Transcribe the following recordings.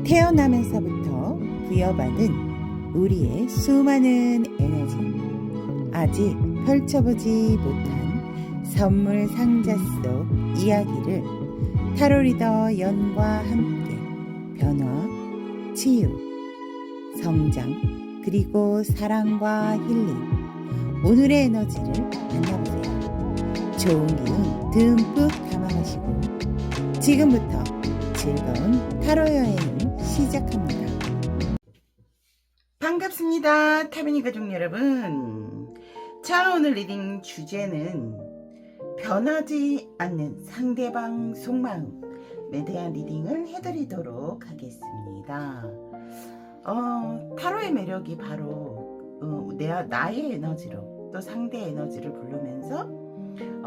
태어나면서부터 부여받은 우리의 수많은 에너지, 아직 펼쳐보지 못한 선물 상자 속 이야기를 타로 리더 연과 함께 변화, 치유, 성장, 그리고 사랑과 힐링, 오늘의 에너지를 만나보세요. 좋은 기운 듬뿍 담아가시고 지금부터 즐거운 타로 여행을 시작합니다. 반갑습니다. 타비니 가족 여러분. 자, 오늘 리딩 주제는 변하지 않는 상대방 속마음에 대한 리딩을 해드리도록 하겠습니다. 타로의 매력이 바로 나의 에너지로 또 상대의 에너지를 부르면서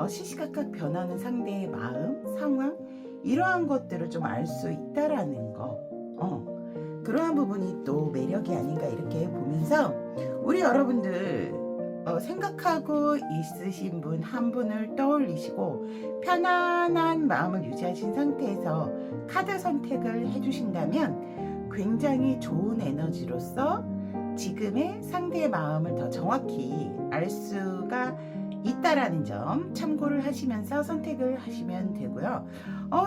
시시각각 변하는 상대의 마음, 상황, 이러한 것들을 좀 알 수 있다라는 거, 그러한 부분이 또 매력이 아닌가 이렇게 보면서 우리 여러분들 생각하고 있으신 분 한 분을 떠올리시고 편안한 마음을 유지하신 상태에서 카드 선택을 해주신다면 굉장히 좋은 에너지로서 지금의 상대의 마음을 더 정확히 알 수가 있다라는 점 참고를 하시면서 선택을 하시면 되고요.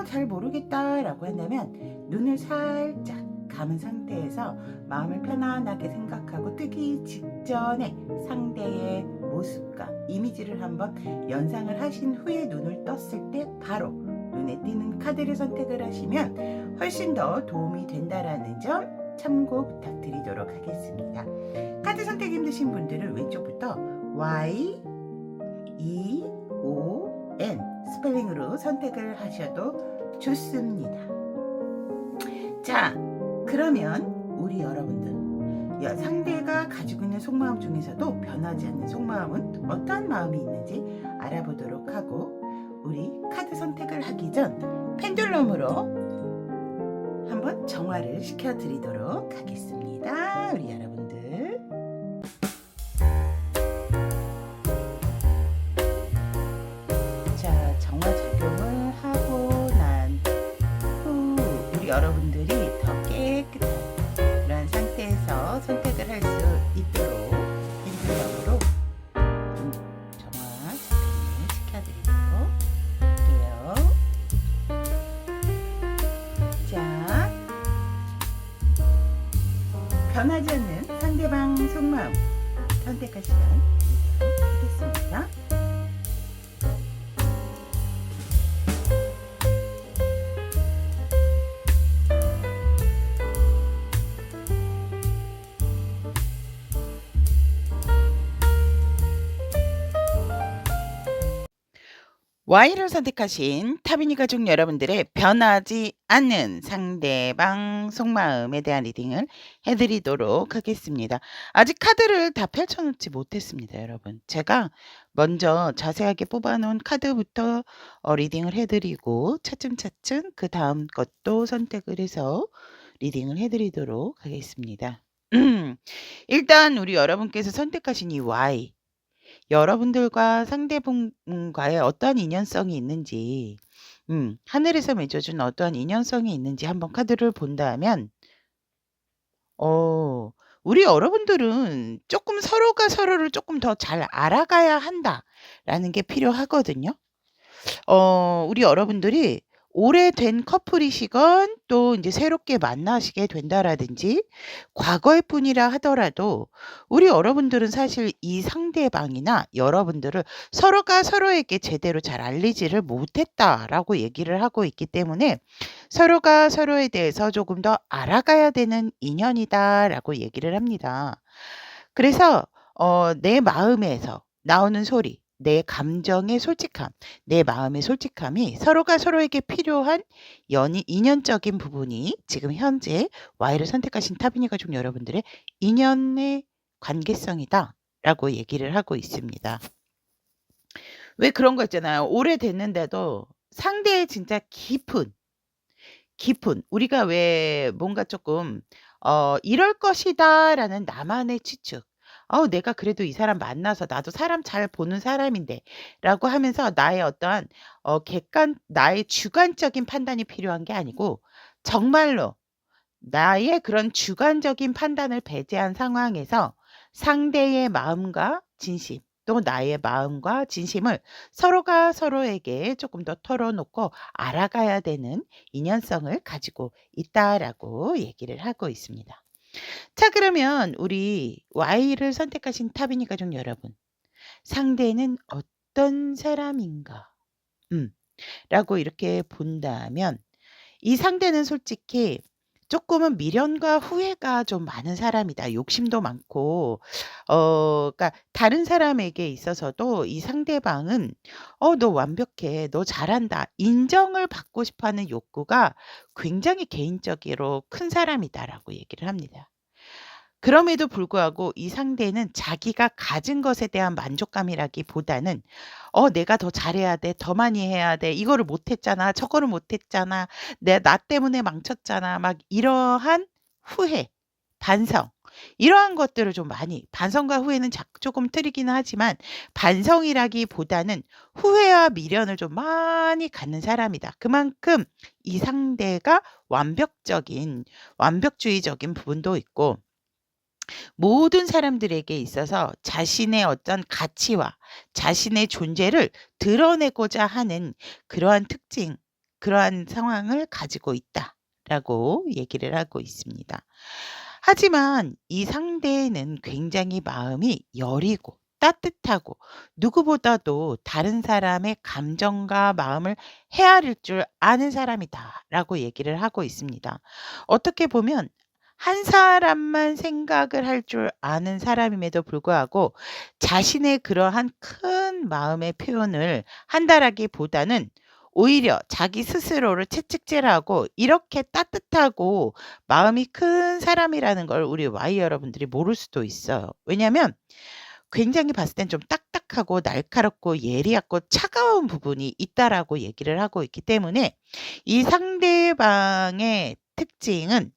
잘 모르겠다 라고 한다면 눈을 살짝 감은 상태에서 마음을 편안하게 생각하고 뜨기 직전에 상대의 모습과 이미지를 한번 연상을 하신 후에 눈을 떴을 때 바로 눈에 띄는 카드를 선택을 하시면 훨씬 더 도움이 된다라는 점 참고 부탁드리도록 하겠습니다. 카드 선택 힘드신 분들은 왼쪽부터 Y, E, O, N 스펠링으로 선택을 하셔도 좋습니다. 자, 그러면 우리 여러분들 상대가 가지고 있는 속마음 중에서도 변하지 않는 속마음은 어떤 마음이 있는지 알아보도록 하고 우리 카드 선택을 하기 전 펜듈럼으로 한번 정화를 시켜드리도록 하겠습니다. 우리 여러분들. 자, 정화 작용을 하고 난 후 우리 여러분들이 더 깨끗한 그런 상태에서 선택을 할 수 있도록 펜듈럼으로 정화 작용을 시켜드리도록 할게요. 자, 변하지 않는 상대방 속마음 선택할 시간 드리도록 하겠습니다. Y를 선택하신 타비니 가족 여러분들의 변하지 않는 상대방 속마음에 대한 리딩을 해드리도록 하겠습니다. 아직 카드를 다 펼쳐놓지 못했습니다, 여러분. 제가 먼저 자세하게 뽑아놓은 카드부터 리딩을 해드리고 차츰차츰 그 다음 것도 선택을 해서 리딩을 해드리도록 하겠습니다. 일단 우리 여러분께서 선택하신 이 Y, 여러분들과 상대분과의 어떠한 인연성이 있는지, 하늘에서 맺어준 어떠한 인연성이 있는지 한번 카드를 본다면, 우리 여러분들은 조금 서로가 서로를 조금 더 잘 알아가야 한다라는 게 필요하거든요. 우리 여러분들이 오래된 커플이시건 또 이제 새롭게 만나시게 된다라든지 과거의 뿐이라 하더라도 우리 여러분들은 사실 이 상대방이나 여러분들을 서로가 서로에게 제대로 잘 알리지를 못했다라고 얘기를 하고 있기 때문에 서로가 서로에 대해서 조금 더 알아가야 되는 인연이다라고 얘기를 합니다. 그래서 내 마음에서 나오는 소리, 내 감정의 솔직함, 내 마음의 솔직함이 서로가 서로에게 필요한 인연적인 부분이 지금 현재 Y를 선택하신 타비니 가족 여러분들의 인연의 관계성이다 라고 얘기를 하고 있습니다. 왜 그런 거 있잖아요. 오래됐는데도 상대의 진짜 깊은 우리가 왜 뭔가 조금 이럴 것이다 라는 나만의 추측, 내가 그래도 이 사람 만나서 나도 사람 잘 보는 사람인데 라고 하면서 나의 어떠한 나의 주관적인 판단이 필요한 게 아니고 정말로 나의 그런 주관적인 판단을 배제한 상황에서 상대의 마음과 진심, 또 나의 마음과 진심을 서로가 서로에게 조금 더 털어놓고 알아가야 되는 인연성을 가지고 있다라고 얘기를 하고 있습니다. 자, 그러면 우리 Y를 선택하신 타비니 가족 여러분, 상대는 어떤 사람인가? 라고 이렇게 본다면 이 상대는 솔직히 조금은 미련과 후회가 좀 많은 사람이다. 욕심도 많고 그러니까 다른 사람에게 있어서도 이 상대방은 너 완벽해. 너 잘한다." 인정을 받고 싶어 하는 욕구가 굉장히 개인적으로 큰 사람이다라고 얘기를 합니다. 그럼에도 불구하고 이 상대는 자기가 가진 것에 대한 만족감이라기보다는 내가 더 잘해야 돼. 더 많이 해야 돼. 이거를 못 했잖아. 저거를 못 했잖아. 나 때문에 망쳤잖아." 막 이러한 후회, 반성, 이러한 것들을 좀 많이, 반성과 후회는 조금 틀리기는 하지만 반성이라기보다는 후회와 미련을 좀 많이 갖는 사람이다. 그만큼 이 상대가 완벽주의적인 부분도 있고, 모든 사람들에게 있어서 자신의 어떤 가치와 자신의 존재를 드러내고자 하는 그러한 특징, 그러한 상황을 가지고 있다라고 얘기를 하고 있습니다. 하지만 이 상대는 굉장히 마음이 여리고 따뜻하고 누구보다도 다른 사람의 감정과 마음을 헤아릴 줄 아는 사람이다라고 얘기를 하고 있습니다. 어떻게 보면 한 사람만 생각을 할 줄 아는 사람임에도 불구하고 자신의 그러한 큰 마음의 표현을 한다라기보다는 오히려 자기 스스로를 채찍질하고 이렇게 따뜻하고 마음이 큰 사람이라는 걸 우리 Y 여러분들이 모를 수도 있어요. 왜냐하면 굉장히 봤을 땐 좀 딱딱하고 날카롭고 예리하고 차가운 부분이 있다라고 얘기를 하고 있기 때문에 이 상대방의 특징은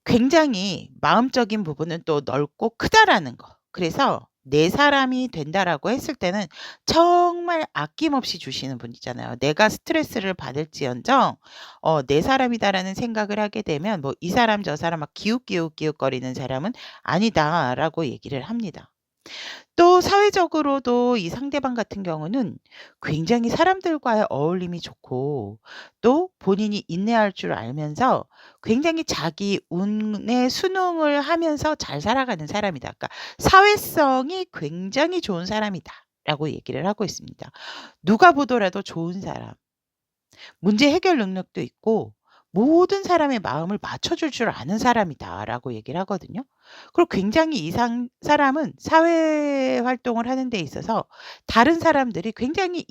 굉장히 마음적인 부분은 또 넓고 크다라는 거. 그래서 내 사람이 된다라고 했을 때는 정말 아낌없이 주시는 분이잖아요. 내가 스트레스를 받을지언정 내 사람이다라는 생각을 하게 되면 뭐 이 사람 저 사람 막 기웃기웃기웃거리는 사람은 아니다라고 얘기를 합니다. 또 사회적으로도 이 상대방 같은 경우는 굉장히 사람들과의 어울림이 좋고 또 본인이 인내할 줄 알면서 굉장히 자기 운에 순응을 하면서 잘 살아가는 사람이다. 그러니까 사회성이 굉장히 좋은 사람이다라고 얘기를 하고 있습니다. 누가 보더라도 좋은 사람, 문제 해결 능력도 있고 모든 사람의 마음을 맞춰줄 줄 아는 사람이다라고 얘기를 하거든요. 그리고 굉장히 사람은 사회 활동을 하는 데 있어서 다른 사람들이 굉장히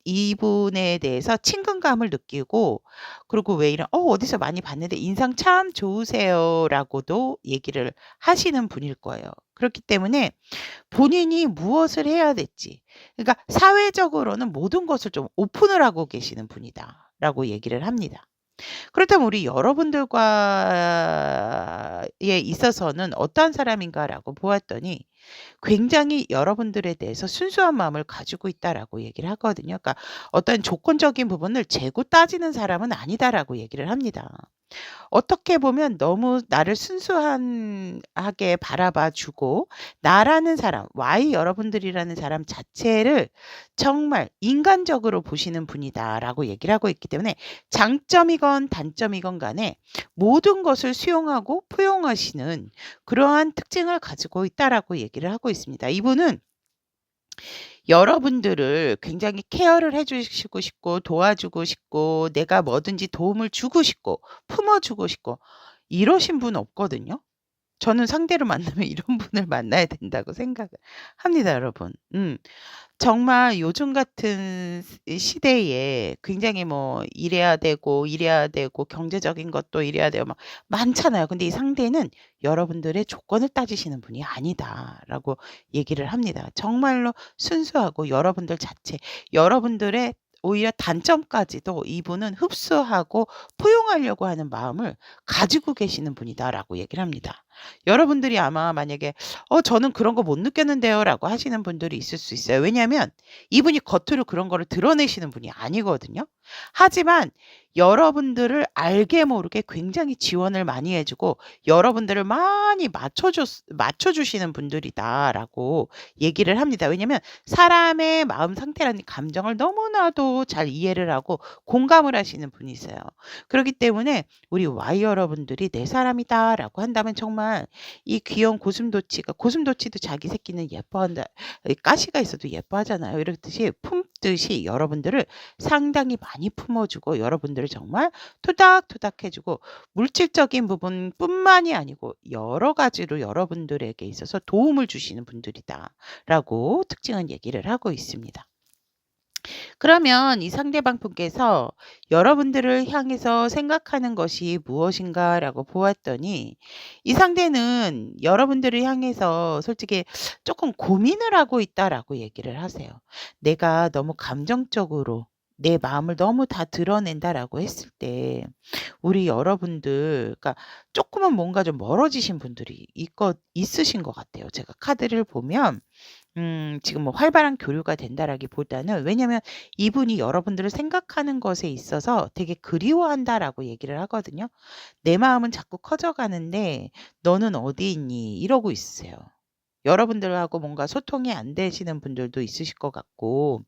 이분에 대해서 친근감을 느끼고, 그리고 왜 이런 어디서 많이 봤는데 인상 참 좋으세요라고도 얘기를 하시는 분일 거예요. 그렇기 때문에 본인이 무엇을 해야 될지, 그러니까 사회적으로는 모든 것을 좀 오픈을 하고 계시는 분이다라고 얘기를 합니다. 그렇다면 우리 여러분들과에 있어서는 어떠한 사람인가라고 보았더니 굉장히 여러분들에 대해서 순수한 마음을 가지고 있다라고 얘기를 하거든요. 그러니까 어떤 조건적인 부분을 재고 따지는 사람은 아니다라고 얘기를 합니다. 어떻게 보면 너무 나를 순수하게 바라봐 주고 나라는 사람, Y 여러분들이라는 사람 자체를 정말 인간적으로 보시는 분이다라고 얘기를 하고 있기 때문에 장점이건 단점이건 간에 모든 것을 수용하고 포용하시는 그러한 특징을 가지고 있다라고 얘기를 하고 있습니다. 이분은 여러분들을 굉장히 케어를 해 주시고 싶고 도와주고 싶고 내가 뭐든지 도움을 주고 싶고 품어주고 싶고 이러신 분 없거든요. 저는 상대로 만나면 이런 분을 만나야 된다고 생각을 합니다, 여러분. 정말 요즘 같은 시대에 굉장히 뭐 이래야 되고 경제적인 것도 이래야 돼요. 막 많잖아요. 근데 이 상대는 여러분들의 조건을 따지시는 분이 아니다라고 얘기를 합니다. 정말로 순수하고 여러분들 자체, 여러분들의 오히려 단점까지도 이분은 흡수하고 포용하려고 하는 마음을 가지고 계시는 분이다라고 얘기를 합니다. 여러분들이 아마 만약에 저는 그런 거 못 느꼈는데요라고 하시는 분들이 있을 수 있어요. 왜냐하면 이분이 겉으로 그런 거를 드러내시는 분이 아니거든요. 하지만 여러분들을 알게 모르게 굉장히 지원을 많이 해 주고 여러분들을 많이 맞춰 주시는 분들이다라고 얘기를 합니다. 왜냐면 사람의 마음 상태라는 감정을 너무나도 잘 이해를 하고 공감을 하시는 분이세요. 그렇기 때문에 우리 Y 여러분들이 '내 사람이다.'라고 한다면 정말 이 귀여운 고슴도치가 고슴도치도 자기 새끼는 예뻐한다. 가시가 있어도 예뻐하잖아요. 이렇듯이 품듯이 여러분들을 상당히 많이 품어 주고 여러분들을 정말 토닥토닥 해 주고 물질적인 부분뿐만이 아니고 여러 가지로 여러분들에게 있어서 도움을 주시는 분들이다라고 특징은 얘기를 하고 있습니다. 그러면 이 상대방 분께서 여러분들을 향해서 생각하는 것이 무엇인가라고 보았더니 이 상대는 여러분들을 향해서 솔직히 조금 고민을 하고 있다라고 얘기를 하세요. 내가 너무 감정적으로 내 마음을 너무 다 드러낸다라고 했을 때 우리 여러분들 그러니까 조금은 뭔가 좀 멀어지신 분들이 있으신 것 같아요. 제가 카드를 보면 지금 뭐 활발한 교류가 된다라기보다는 왜냐면 이분이 여러분들을 생각하는 것에 있어서 되게 그리워한다라고 얘기를 하거든요. "내 마음은 자꾸 커져가는데 너는 어디 있니?" 이러고 있으세요. 여러분들하고 뭔가 소통이 안 되시는 분들도 있으실 것 같고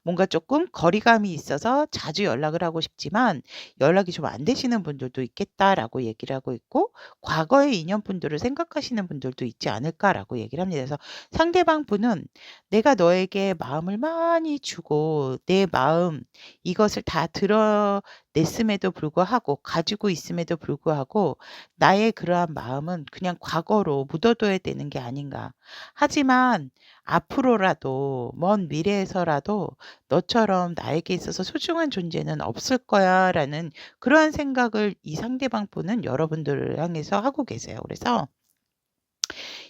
뭔가 조금 거리감이 있어서 자주 연락을 하고 싶지만 연락이 좀 안 되시는 분들도 있겠다라고 얘기를 하고 있고 과거의 인연분들을 생각하시는 분들도 있지 않을까라고 얘기를 합니다. 그래서 상대방 분은 내가 너에게 마음을 많이 주고 내 마음 이것을 다 드러냈음에도 불구하고 가지고 있음에도 불구하고 나의 그러한 마음은 그냥 과거로 묻어둬야 되는 게 아닌가. 하지만 앞으로라도 먼 미래에서라도 너처럼 나에게 있어서 소중한 존재는 없을 거야라는 그러한 생각을 이 상대방 분은 여러분들을 향해서 하고 계세요. 그래서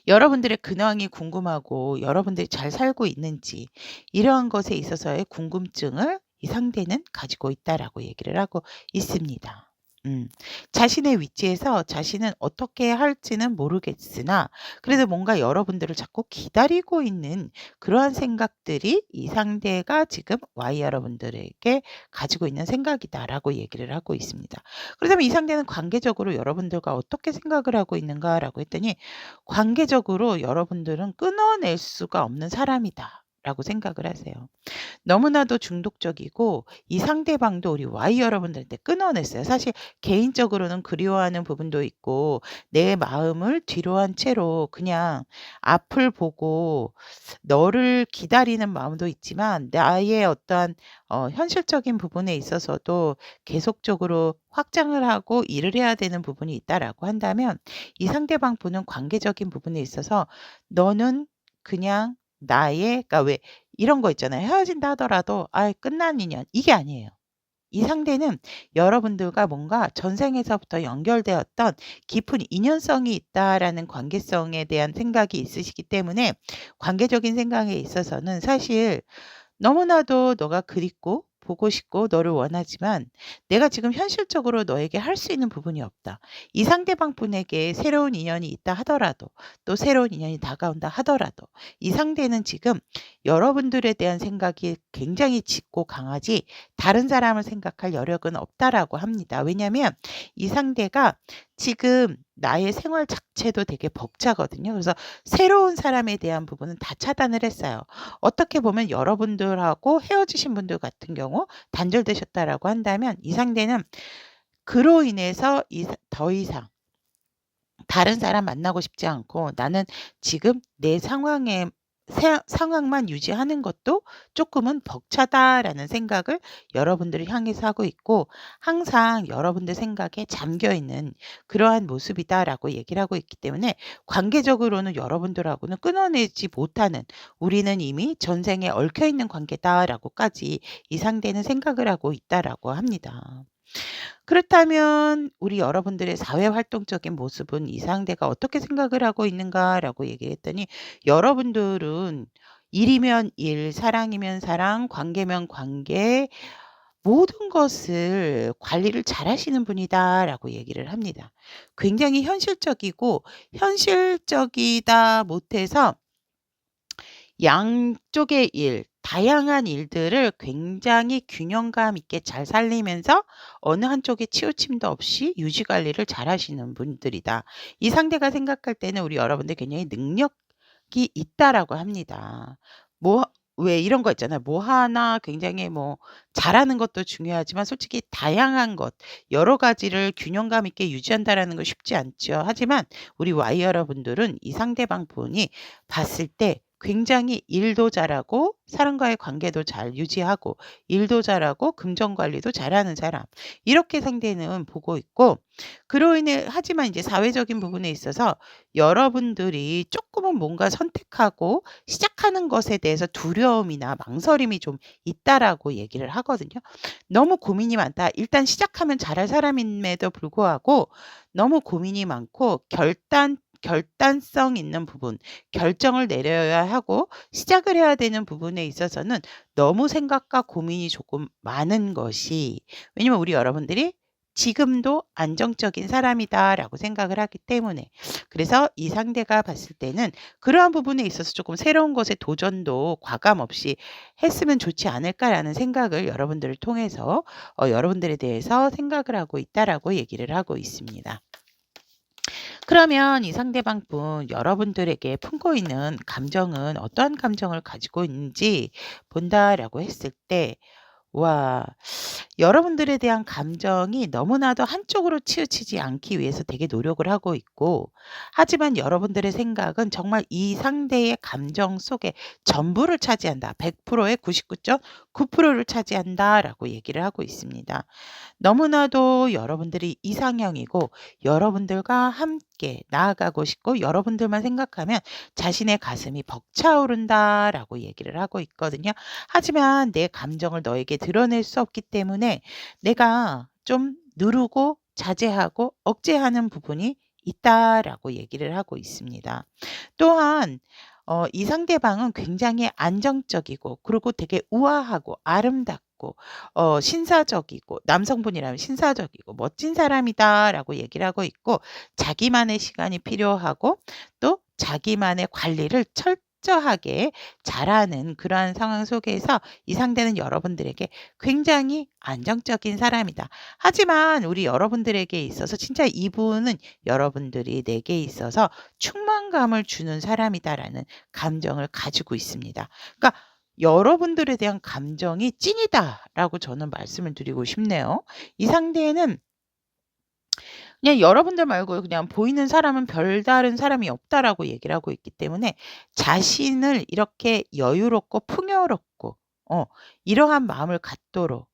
여러분들의 근황이 궁금하고 여러분들이 잘 살고 있는지 이러한 것에 있어서의 궁금증을 이 상대는 가지고 있다라고 얘기를 하고 있습니다. 음. 자신의 위치에서 자신은 어떻게 할지는 모르겠으나 그래도 뭔가 여러분들을 자꾸 기다리고 있는 그러한 생각들이 이 상대가 지금 Y 여러분들에게 가지고 있는 생각이다라고 얘기를 하고 있습니다. 그렇다면 이 상대는 관계적으로 여러분들과 어떻게 생각을 하고 있는가라고 했더니 관계적으로 여러분들은 끊어낼 수가 없는 사람이다라고 생각을 하세요. 너무나도 중독적이고 이 상대방도 우리 Y 여러분들한테 끊어냈어요. 사실 개인적으로는 그리워하는 부분도 있고 내 마음을 뒤로 한 채로 그냥 앞을 보고 너를 기다리는 마음도 있지만 나의 어떠한 현실적인 부분에 있어서도 계속적으로 확장을 하고 일을 해야 되는 부분이 있다라고 한다면 이 상대방 분은 관계적인 부분에 있어서 너는 그냥 나의 그러니까 왜 이런 거 있잖아요. 헤어진다 하더라도 아 끝난 인연 이게 아니에요. 이 상대는 여러분들과 뭔가 전생에서부터 연결되었던 깊은 인연성이 있다라는 관계성에 대한 생각이 있으시기 때문에 관계적인 생각에 있어서는 사실 너무나도 너가 그립고 보고 싶고 너를 원하지만 내가 지금 현실적으로 너에게 할 수 있는 부분이 없다. 이 상대방 분에게 새로운 인연이 있다 하더라도 또 새로운 인연이 다가온다 하더라도 이 상대는 지금 여러분들에 대한 생각이 굉장히 짙고 강하지 다른 사람을 생각할 여력은 없다라고 합니다. 왜냐하면 이 상대가 지금 나의 생활 자체도 되게 벅차거든요. 그래서 새로운 사람에 대한 부분은 다 차단을 했어요. 어떻게 보면 여러분들하고 헤어지신 분들 같은 경우 단절되셨다라고 한다면 이 상대는 그로 인해서 더 이상 다른 사람 만나고 싶지 않고 나는 지금 내 상황만 유지하는 것도 조금은 벅차다라는 생각을 여러분들을 향해서 하고 있고 항상 여러분들 생각에 잠겨 있는 그러한 모습이다라고 얘기를 하고 있기 때문에 관계적으로는 여러분들하고는 끊어내지 못하는 우리는 이미 전생에 얽혀 있는 관계다라고까지 이 상대는 생각을 하고 있다라고 합니다. 그렇다면 우리 여러분들의 사회 활동적인 모습은 이 상대가 어떻게 생각을 하고 있는가라고 얘기했더니 여러분들은 일이면 일, 사랑이면 사랑, 관계면 관계 모든 것을 관리를 잘하시는 분이다라고 얘기를 합니다. 굉장히 현실적이고 현실적이다 못해서 양쪽의 일 다양한 일들을 굉장히 균형감 있게 잘 살리면서 어느 한쪽에 치우침도 없이 유지 관리를 잘하시는 분들이다. 이 상대가 생각할 때는 우리 여러분들 굉장히 능력이 있다라고 합니다. 뭐 왜 이런 거 있잖아요. 뭐 하나 굉장히 뭐 잘하는 것도 중요하지만 솔직히 다양한 것 여러 가지를 균형감 있게 유지한다라는 거 쉽지 않죠. 하지만 우리 Y 여러분들은 이 상대방 분이 봤을 때 굉장히 일도 잘하고 사람과의 관계도 잘 유지하고 일도 잘하고 금전 관리도 잘하는 사람. 이렇게 상대는 보고 있고 그로 인해 하지만 이제 사회적인 부분에 있어서 여러분들이 쪼끔은 뭔가 선택하고 시작하는 것에 대해서 두려움이나 망설임이 좀 있다라고 얘기를 하거든요. 너무 고민이 많다. 일단 시작하면 잘할 사람임에도 불구하고 너무 고민이 많고 결단성 있는 부분, 결정을 내려야 하고 시작을 해야 되는 부분에 있어서는 너무 생각과 고민이 조금 많은 것이 왜냐면 우리 여러분들이 지금도 안정적인 사람이다라고 생각을 하기 때문에 그래서 이 상대가 봤을 때는 그러한 부분에 있어서 조금 새로운 것에 도전도 과감 없이 했으면 좋지 않을까라는 생각을 여러분들을 통해서 여러분들에 대해서 생각을 하고 있다라고 얘기를 하고 있습니다. 그러면 이 상대방 분 여러분들에게 품고 있는 감정은 어떠한 감정을 가지고 있는지 본다라고 했을 때 와 여러분들에 대한 감정이 너무나도 한쪽으로 치우치지 않기 위해서 되게 노력을 하고 있고 하지만 여러분들의 생각은 정말 이 상대의 감정 속에 전부를 차지한다. 100%의 99.9%를 차지한다라고 얘기를 하고 있습니다. 너무나도 여러분들이 이상형이고 여러분들과 함께 나아가고 싶고 여러분들만 생각하면 자신의 가슴이 벅차오른다라고 얘기를 하고 있거든요. 하지만 내 감정을 너에게 드러낼 수 없기 때문에 내가 좀 누르고 자제하고 억제하는 부분이 있다라고 얘기를 하고 있습니다. 또한 이 상대방은 굉장히 안정적이고 그리고 되게 우아하고 아름답고 신사적이고 남성분이라면 신사적이고 멋진 사람이다라고 얘기를 하고 있고 자기만의 시간이 필요하고 또 자기만의 관리를 철저하게 잘하는 그러한 상황 속에서 이 상대는 여러분들에게 굉장히 안정적인 사람이다. 하지만 우리 여러분들에게 있어서 진짜 이분은 여러분들이 내게 있어서 충만감을 주는 사람이다라는 감정을 가지고 있습니다. 그러니까 여러분들에 대한 감정이 찐이다라고 저는 말씀을 드리고 싶네요. 이 상대는 그냥 여러분들 말고 그냥 보이는 사람은 별다른 사람이 없다라고 얘기를 하고 있기 때문에 자신을 이렇게 여유롭고 풍요롭고 이러한 마음을 갖도록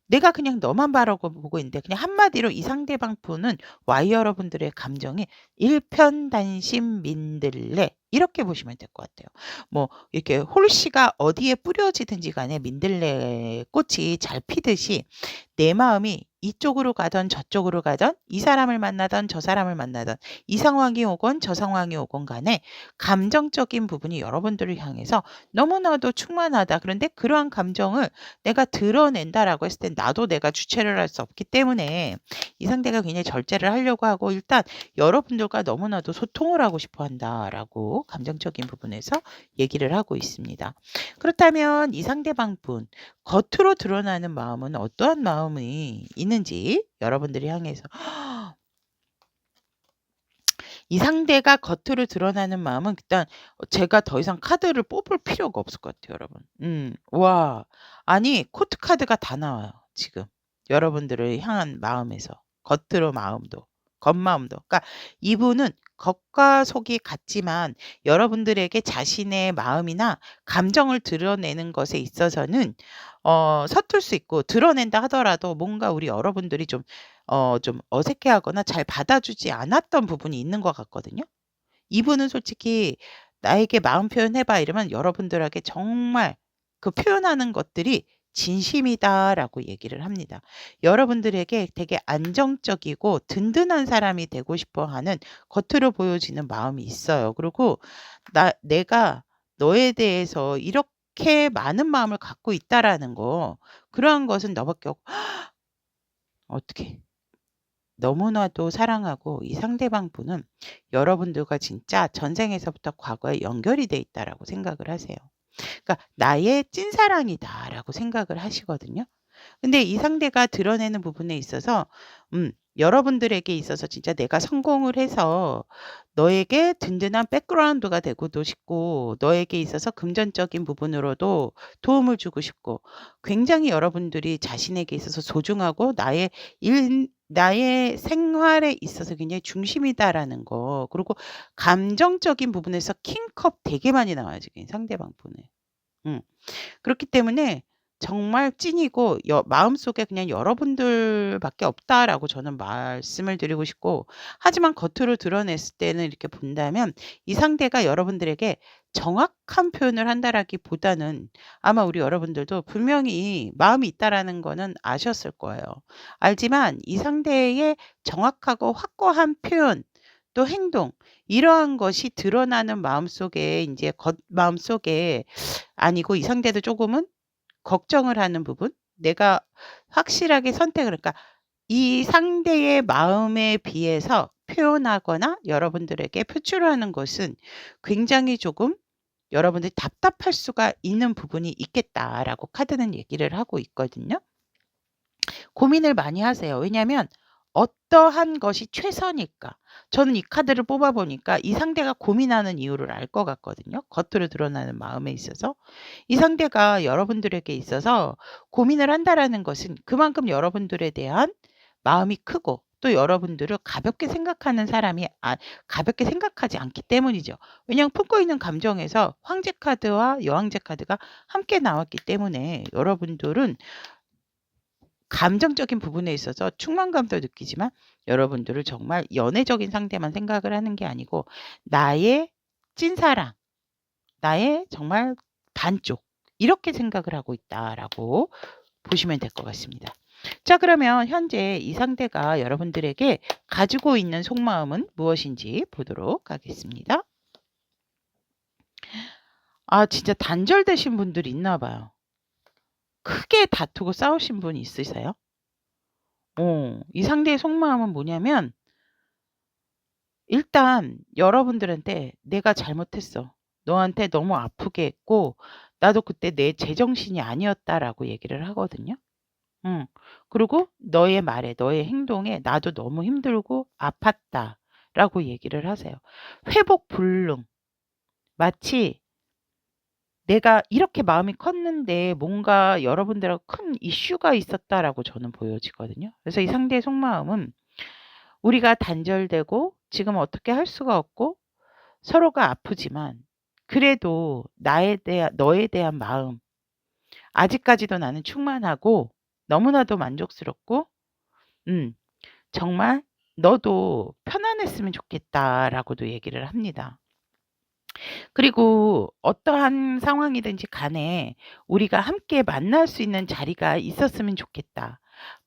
내가 그냥 너만 바라고 보고 있는데 그냥 한마디로 이 상대방 분은 Y 여러분들의 감정이 일편단심 민들레 이렇게 보시면 될 것 같아요. 뭐 이렇게 홀씨가 어디에 뿌려지든지 간에 민들레 꽃이 잘 피듯이 내 마음이 이쪽으로 가든 저쪽으로 가든 이 사람을 만나든 저 사람을 만나든 이 상황이 오건 저 상황이 오건 간에 감정적인 부분이 여러분들을 향해서 너무나도 충만하다. 그런데 그러한 감정을 내가 드러낸다라고 했을 땐 나도 내가 주체를 할 수 없기 때문에 이 상대가 굉장히 절제를 하려고 하고 일단 여러분들과 너무나도 소통을 하고 싶어 한다라고 감정적인 부분에서 얘기를 하고 있습니다. 그렇다면 이 상대방 분 겉으로 드러나는 마음은 어떠한 마음이 있는지 여러분들이 향해서 이 상대가 겉으로 드러나는 마음은 일단 제가 더 이상 카드를 뽑을 필요가 없을 것 같아요, 여러분. 와. 아니, 코트 카드가 다 나와요, 지금. 여러분들을 향한 마음에서. 겉으로 마음도, 겉마음도. 그러니까 이분은 겉과 속이 같지만 여러분들에게 자신의 마음이나 감정을 드러내는 것에 있어서는 서툴 수 있고 드러낸다 하더라도 뭔가 우리 여러분들이 좀 어색해하거나 잘 받아주지 않았던 부분이 있는 것 같거든요. 이분은 솔직히 "나에게 마음 표현해 봐." 이러면 여러분들에게 정말 그 표현하는 것들이 진심이다라고 얘기를 합니다. 여러분들에게 되게 안정적이고 든든한 사람이 되고 싶어 하는 겉으로 보여지는 마음이 있어요. 그리고 내가 너에 대해서 이렇게 많은 마음을 갖고 있다라는 거 그러한 것은 너밖에 어떡해. 너무나도 사랑하고 이 상대방 분은 여러분들과 진짜 전생에서부터 과거에 연결이 돼 있다라고 생각을 하세요. 그러니까 나의 찐사랑이다라고 생각을 하시거든요. 근데 이 상대가 드러내는 부분에 있어서 여러분들에게 있어서 진짜 내가 성공을 해서 너에게 든든한 백그라운드가 되고도 싶고 너에게 있어서 금전적인 부분으로도 도움을 주고 싶고 굉장히 여러분들이 자신에게 있어서 소중하고 나의 생활에 있어서 굉장히 중심이다라는 거. 그리고 감정적인 부분에서 킹컵 되게 많이 나와요, 지금 상대방 분은. 음. 그렇기 때문에 정말 찐이고 마음속에 그냥 '여러분들밖에 없다.'라고 저는 말씀을 드리고 싶고 하지만 겉으로 드러냈을 때는 이렇게 본다면 이 상대가 여러분들에게 정확한 표현을 한다라기보다는 아마 우리 여러분들도 분명히 마음이 있다라는 거는 아셨을 거예요. 알지만 이 상대의 정확하고 확고한 표현 또 행동 이러한 것이 드러나는 마음속에 인제 마음속에 아니고 이 상대도 조금은 걱정을 하는 부분? 내가 확실하게 선택을 그러니까 이 상대의 마음에 비해서 표현하거나 여러분들에게 표출하는 것은 굉장히 조금 여러분들이 답답할 수가 있는 부분이 있겠다라고 카드는 얘기를 하고 있거든요. 고민을 많이 하세요. 왜냐하면 어떠한 것이 최선일까? 저는 이 카드를 뽑아 보니까 이 상대가 고민하는 이유를 알 것 같거든요. 겉으로 드러나는 마음에 있어서. 이 상대가 여러분들에게 있어서 고민을 한다라는 것은 그만큼 여러분들에 대한 마음이 크고 또 여러분들을 가볍게 생각하는 사람이 가볍게 생각하지 않기 때문이죠. 왜냐하면 품고 있는 감정에서 황제 카드와 여왕제 카드가 함께 나왔기 때문에 여러분들은 감정적인 부분에 있어서 충만감도 느끼지만 여러분들을 정말 연애적인 상대만 생각을 하는 게 아니고 나의 찐사랑, 나의 정말 반쪽 이렇게 생각을 하고 있다라고 보시면 될 것 같습니다. 자, 그러면 현재 이 상대가 여러분들에게 가지고 있는 속마음은 무엇인지 보도록 하겠습니다. 아, 진짜 단절되신 분들이 있나 봐요. 크게 다투고 싸우신 분이 있으세요? 이 상대의 속마음은 뭐냐면 일단 여러분들한테 "내가 잘못했어. 너한테 너무 아프게 했고 나도 그때 내 제정신이 아니었다."라고 얘기를 하거든요. 음. 그리고 "너의 말에 너의 행동에 나도 너무 힘들고 아팠다."라고 얘기를 하세요. 회복 불능. 마치 내가 이렇게 마음이 컸는데 뭔가 여러분들하고 큰 이슈가 있었다라고 저는 보여지거든요. 그래서 이 상대의 속마음은 우리가 단절되고 지금 어떻게 할 수가 없고 서로가 아프지만 그래도 너에 대한 마음 아직까지도 나는 충만하고 너무나도 만족스럽고 음 정말 "너도 편안했으면 좋겠다."라고도 얘기를 합니다. 그리고 어떠한 상황이든지 간에 우리가 함께 만날 수 있는 자리가 있었으면 좋겠다.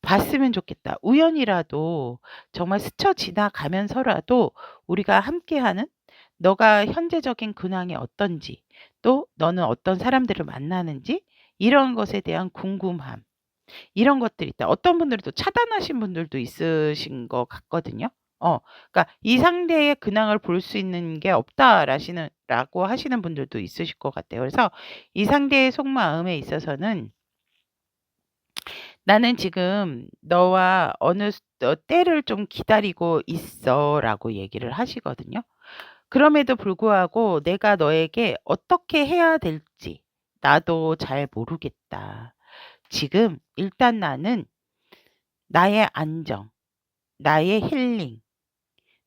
봤으면 좋겠다. 우연이라도 정말 스쳐 지나가면서라도 우리가 함께하는 너가 현재적인 근황이 어떤지 또 너는 어떤 사람들을 만나는지 이런 것에 대한 궁금함 이런 것들이 있다. 어떤 분들은 또 차단하신 분들도 있으신 것 같거든요. 그러니까 "이 상대의 근황을 볼 수 있는 게 없다." 라고 하시는 분들도 있으실 것 같아요. 그래서 이 상대의 속마음에 있어서는 "나는 지금 너와 때를 좀 기다리고 있어."라고 얘기를 하시거든요. 그럼에도 불구하고 "내가 너에게 어떻게 해야 될지 나도 잘 모르겠다. 지금 일단 나는 나의 안정, 나의 힐링,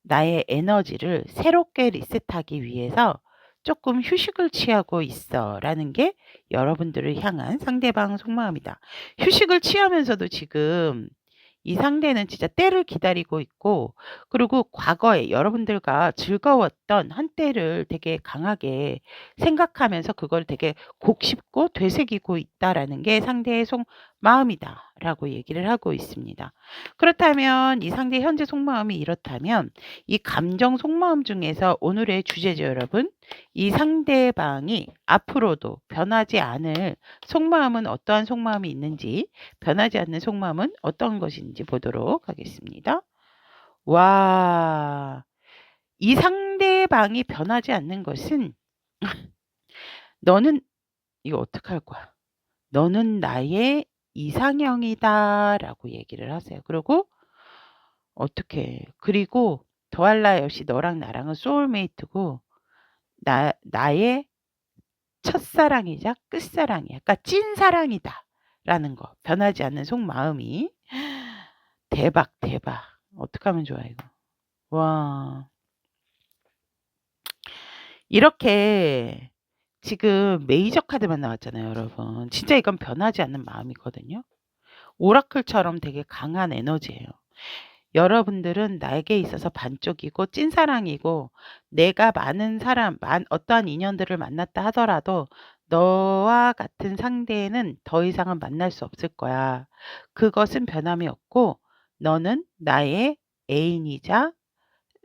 나의 에너지를 새롭게 리셋하기 위해서 조금 휴식을 취하고 있어."라는 게 여러분들을 향한 상대방 속마음이다. 휴식을 취하면서도 지금 이 상대는 진짜 때를 기다리고 있고 그리고 과거에 여러분들과 즐거웠던 한때를 되게 강하게 생각하면서 그걸 되게 곱씹고 되새기고 있다라는 게 상대의 속마음이다라고 얘기를 하고 있습니다. 그렇다면 이 상대의 현재 속마음이 이렇다면 이 감정 속마음 중에서 오늘의 주제죠, 여러분. 이 상대방이 앞으로도 변하지 않을 속마음은 어떠한 속마음이 있는지 변하지 않는 속마음은 어떤 것인지 보도록 하겠습니다. 와. 이 상대방이 변하지 않는 것은 너는 이거 어떡할 거야? 너는 나의 이상형이다라고 얘기를 하세요. 그리고 그리고 더할 나위 없이 너랑 나랑은 소울메이트고 나의 첫사랑이자 끝사랑이야. 그러니까 찐사랑이다라는 거. 변하지 않는 속마음이. 대박, 대박. 어떡하면 좋아 이거. 와. 이렇게 지금 메이저 카드만 나왔잖아요, 여러분. 진짜 이건 변하지 않는 마음이거든요. 오라클처럼 되게 강한 에너지예요. 여러분들은 나에게 있어서 반쪽이고 찐사랑이고 내가 많은 어떠한 인연들을 만났다 하더라도 너와 같은 상대는 더 이상은 만날 수 없을 거야. 그것은 변함이 없고 너는 나의 애인이자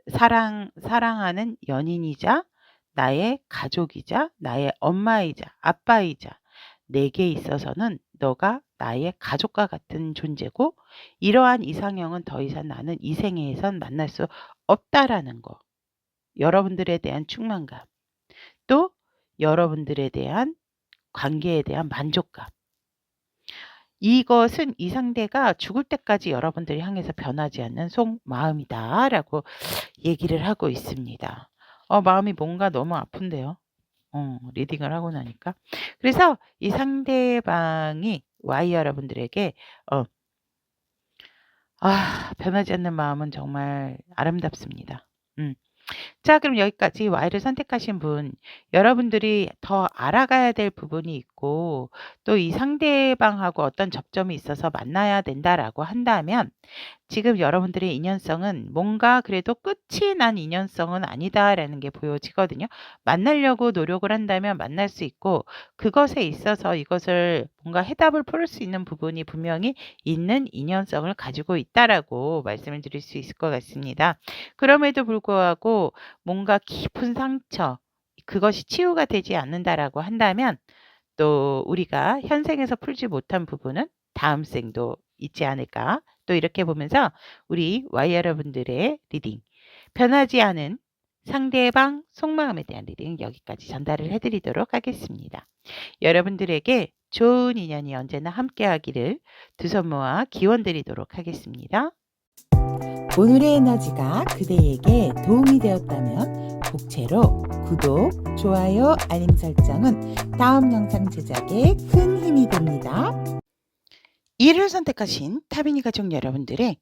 사랑하는 연인이자 나의 가족이자 나의 엄마이자 아빠이자 내게 있어서는 너가 나의 가족과 같은 존재고 이러한 이상형은 더 이상 나는 이 생애에선 만날 수 없다라는 거. 여러분들에 대한 충만감. 또 여러분들에 대한 관계에 대한 만족감. 이것은 이 상대가 죽을 때까지 여러분들을 향해서 변하지 않는 속마음이다라고 얘기를 하고 있습니다. 마음이 뭔가 너무 아픈데요. 리딩을 하고 나니까. 그래서 이 상대방이 Y 여러분들에게 변하지 않는 마음은 정말 아름답습니다. 자, 그럼 여기까지 Y를 선택하신 분, 여러분들이 더 알아가야 될 부분이 있고 또 이 상대방하고 어떤 접점이 있어서 만나야 된다라고 한다면 지금 여러분들의 인연성은 뭔가 그래도 끝이 난 인연성은 아니다라는 게 보여지거든요. 만나려고 노력을 한다면 만날 수 있고 그것에 있어서 이것을 뭔가 해답을 풀을 수 있는 부분이 분명히 있는 인연성을 가지고 있다라고 말씀을 드릴 수 있을 것 같습니다. 그럼에도 불구하고 뭔가 깊은 상처, 그것이 치유가 되지 않는다라고 한다면 또 우리가 현생에서 풀지 못한 부분은 다음 생도 있지 않을까. 또 이렇게 보면서 우리 Y 여러분들의 리딩, 변하지 않은 상대방 속마음에 대한 리딩 여기까지 전달을 해드리도록 하겠습니다. 여러분들에게 좋은 인연이 언제나 함께하기를 두 손 모아 기원드리도록 하겠습니다. 오늘의 에너지가 그대에게 도움이 되었다면 복채로 구독, 좋아요, 알림 설정은 다음 영상 제작에 큰 힘이 됩니다. 1을 선택하신 타비니 가족 여러분들의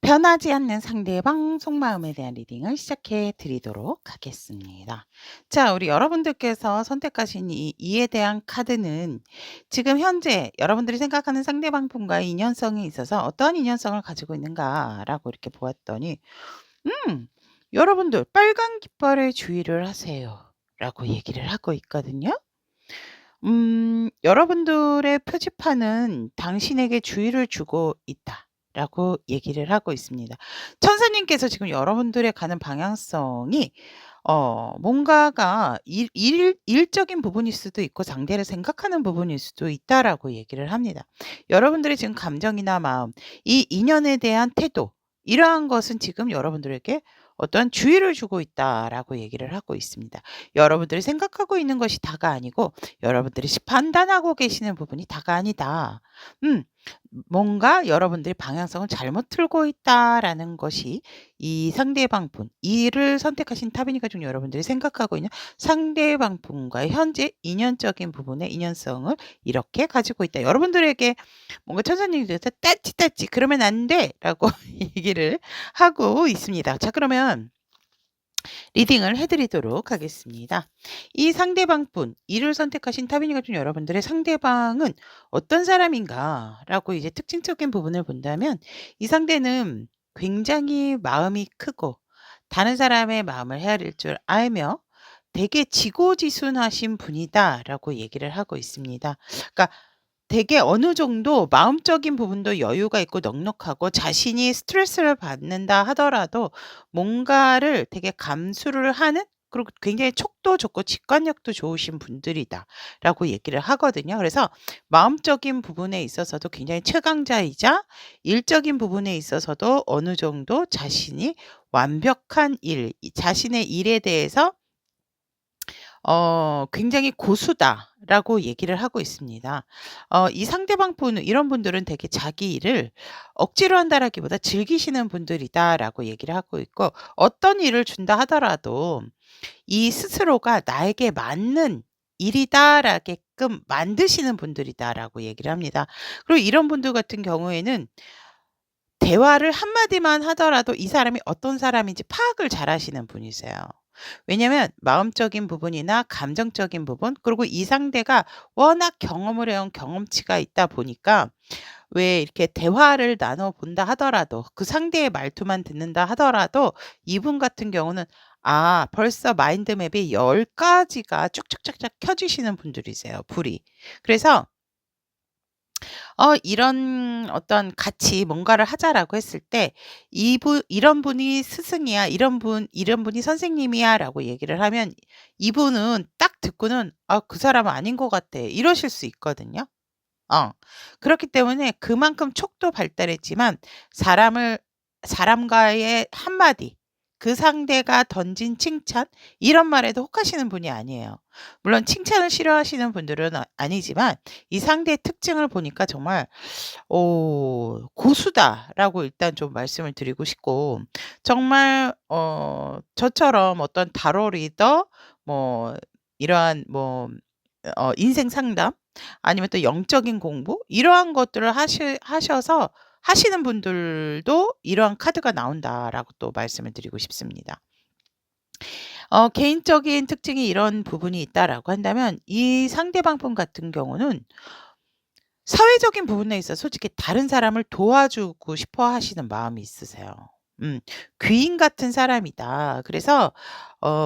변하지 않는 상대방 속마음에 대한 리딩을 시작해 드리도록 하겠습니다. 자, 우리 여러분들께서 선택하신 이 2에 대한 카드는 지금 현재 여러분들이 생각하는 상대방 분과의 인연성에 있어서 어떠한 인연성을 가지고 있는가라고 이렇게 보았더니 여러분들 빨간 깃발에 주의를 하세요 라고 얘기를 하고 있거든요. 여러분들의 표지판은 당신에게 주의를 주고 있다. 라고 얘기를 하고 있습니다. 천사님께서 지금 여러분들의 가는 방향성이 뭔가가 일적인 부분일 수도 있고 상대를 생각하는 부분일 수도 있다라고 얘기를 합니다. 여러분들의 지금 감정이나 마음, 이 인연에 대한 태도, 이러한 것은 지금 여러분들에게 어떤 주의를 주고 있다라고 얘기를 하고 있습니다. 여러분들이 생각하고 있는 것이 다가 아니고 여러분들이 판단하고 계시는 부분이 다가 아니다. 뭔가 여러분들이 방향성을 잘못 틀고 있다라는 것이 이 상대방 분, 이를 선택하신 타비니 가족 여러분들이 생각하고 있는 상대방 분과의 현재 인연적인 부분의 인연성을 이렇게 가지고 있다. 여러분들에게 뭔가 천사님께서 따찌 그러면 안 돼라고 얘기를 하고 있습니다. 자, 그러면 리딩을 해드리도록 하겠습니다. 이 상대방 분, 이를 선택하신 타비니 가족 여러분들의 상대방은 어떤 사람인가라고 이제 특징적인 부분을 본다면 이 상대는 굉장히 마음이 크고 다른 사람의 마음을 헤아릴 줄 알며 되게 지고지순하신 분이다라고 얘기를 하고 있습니다. 그러니까 되게 어느 정도 마음적인 부분도 여유가 있고 넉넉하고 자신이 스트레스를 받는다 하더라도 뭔가를 되게 감수를 하는, 그리고 굉장히 촉도 좋고 직관력도 좋으신 분들이다라고 얘기를 하거든요. 그래서 마음적인 부분에 있어서도 굉장히 최강자이자 일적인 부분에 있어서도 어느 정도 자신이 완벽한 자신의 일에 대해서 굉장히 고수다라고 얘기를 하고 있습니다. 이 상대방 분 이런 분들은 되게 자기 일을 억지로 한다라기보다 즐기시는 분들이다라고 얘기를 하고 있고 어떤 일을 준다 하더라도 이 스스로가 나에게 맞는 일이다라게끔 만드시는 분들이다라고 얘기를 합니다. 그리고 이런 분들 같은 경우에는 대화를 한마디만 하더라도 이 사람이 어떤 사람인지 파악을 잘하시는 분이세요. 왜냐면 마음적인 부분이나 감정적인 부분 그리고 이 상대가 워낙 경험을 해온 경험치가 있다 보니까 왜 이렇게 대화를 나눠 본다 하더라도 그 상대의 말투만 듣는다 하더라도 이분 같은 경우는 벌써 마인드맵이 10 가지가 쭉쭉쭉쭉 켜지시는 분들이세요, 불이. 그래서 이런 어떤 같이 뭔가를 하자라고 했을 때 "이런 분이 스승이야. 이런 분이 선생님이야."라고 얘기를 하면 이분은 딱 듣고는 '아 그 사람은 아닌 것 같아.' 이러실 수 있거든요. 어. 그렇기 때문에 그만큼 촉도 발달했지만 사람과의 한마디, 그 상대가 던진 칭찬 이런 말에도 혹하시는 분이 아니에요. 물론 칭찬을 싫어하시는 분들은 아니지만 이 상대의 특징을 보니까 정말 고수다라고 일단 좀 말씀을 드리고 싶고 정말 저처럼 어떤 타로 리더 뭐 이러한 인생 상담 아니면 또 영적인 공부 이러한 것들을 하셔서 하시는 분들도 "이러한 카드가 나온다."라고 또 말씀을 드리고 싶습니다. 개인적인 특징이 이런 부분이 있다라고 한다면 이 상대방 분 같은 경우는 사회적인 부분에 있어서 솔직히 다른 사람을 도와주고 싶어 하시는 마음이 있으세요. 음. 귀인 같은 사람이다. 그래서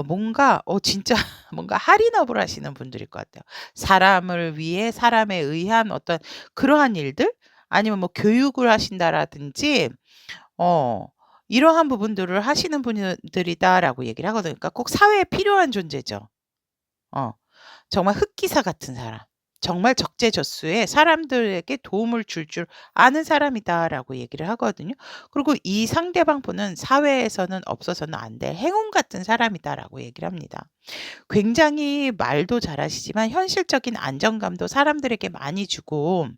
뭔가 진짜 뭔가 할인업을 하시는 분들일 것 같아요. 사람을 위해 사람에 의한 어떤 그러한 일들 아니면 뭐 교육을 하신다라든지 어 이러한 부분들을 하시는 분들이다라고 얘기를 하거든요. 그러니까 꼭 사회에 필요한 존재죠. 어. 정말 흑기사 같은 사람. 정말 적재적소에 사람들에게 도움을 줄 아는 사람이다라고 얘기를 하거든요. 그리고 이 상대방 분은 사회에서는 없어서는 안 될 행운 같은 사람이다라고 얘기를 합니다. 굉장히 말도 잘하시지만 현실적인 안정감도 사람들에게 많이 주고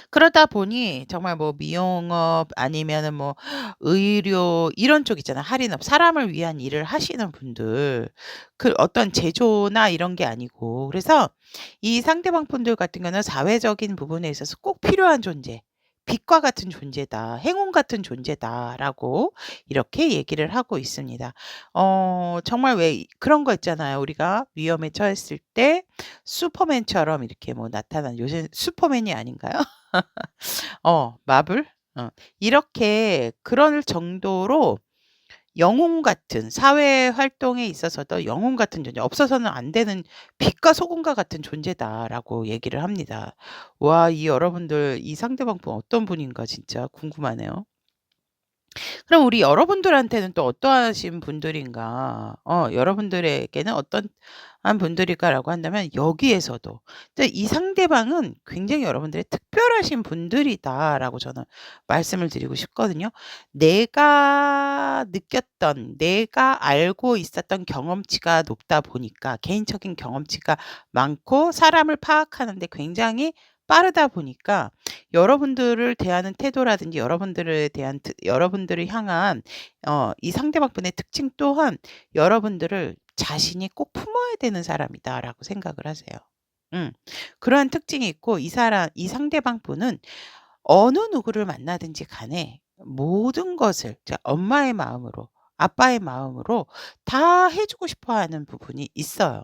그러다 보니 정말 뭐 미용업 아니면은 뭐 의료 이런 쪽 있잖아요. 할인업 사람을 위한 일을 하시는 분들. 그 어떤 제조나 이런 게 아니고 그래서 이 상대방 분들 같은 경우는 사회적인 부분에 있어서 꼭 필요한 존재. 빛과 같은 존재다. 행운 같은 존재다라고 이렇게 얘기를 하고 있습니다. 정말 왜 그런 거 있잖아요. 우리가 위험에 처했을 때 슈퍼맨처럼 이렇게 뭐 나타나는 요새 슈퍼맨이 아닌가요? 마블? 이렇게 그럴 정도로 영웅 같은 사회 활동에 있어서도 영웅 같은 존재, 없어서는 안 되는 빛과 소금과 같은 존재다라고 얘기를 합니다. 와 이 여러분들 이 상대방 분 어떤 분인가 진짜 궁금하네요. 그럼 우리 여러분들한테는 또 어떠하신 분들인가? 여러분들에게는 어떠한 분들일까라고 한다면 여기에서도 이 상대방은 굉장히 여러분들의 특별하신 분들이다라고 저는 말씀을 드리고 싶거든요. 내가 느꼈던 내가 알고 있었던 경험치가 높다 보니까 개인적인 경험치가 많고 사람을 파악하는 데 굉장히 빠르다 보니까 여러분들을 대하는 태도라든지 여러분들을 향한 이 상대방분의 특징 또한 여러분들을 자신이 꼭 품어야 되는 사람이다라고 생각을 하세요. 음. 그러한 특징이 있고 이 상대방 분은 어느 누구를 만나든지 간에 모든 것을 엄마의 마음으로 아빠의 마음으로 다 해 주고 싶어 하는 부분이 있어요.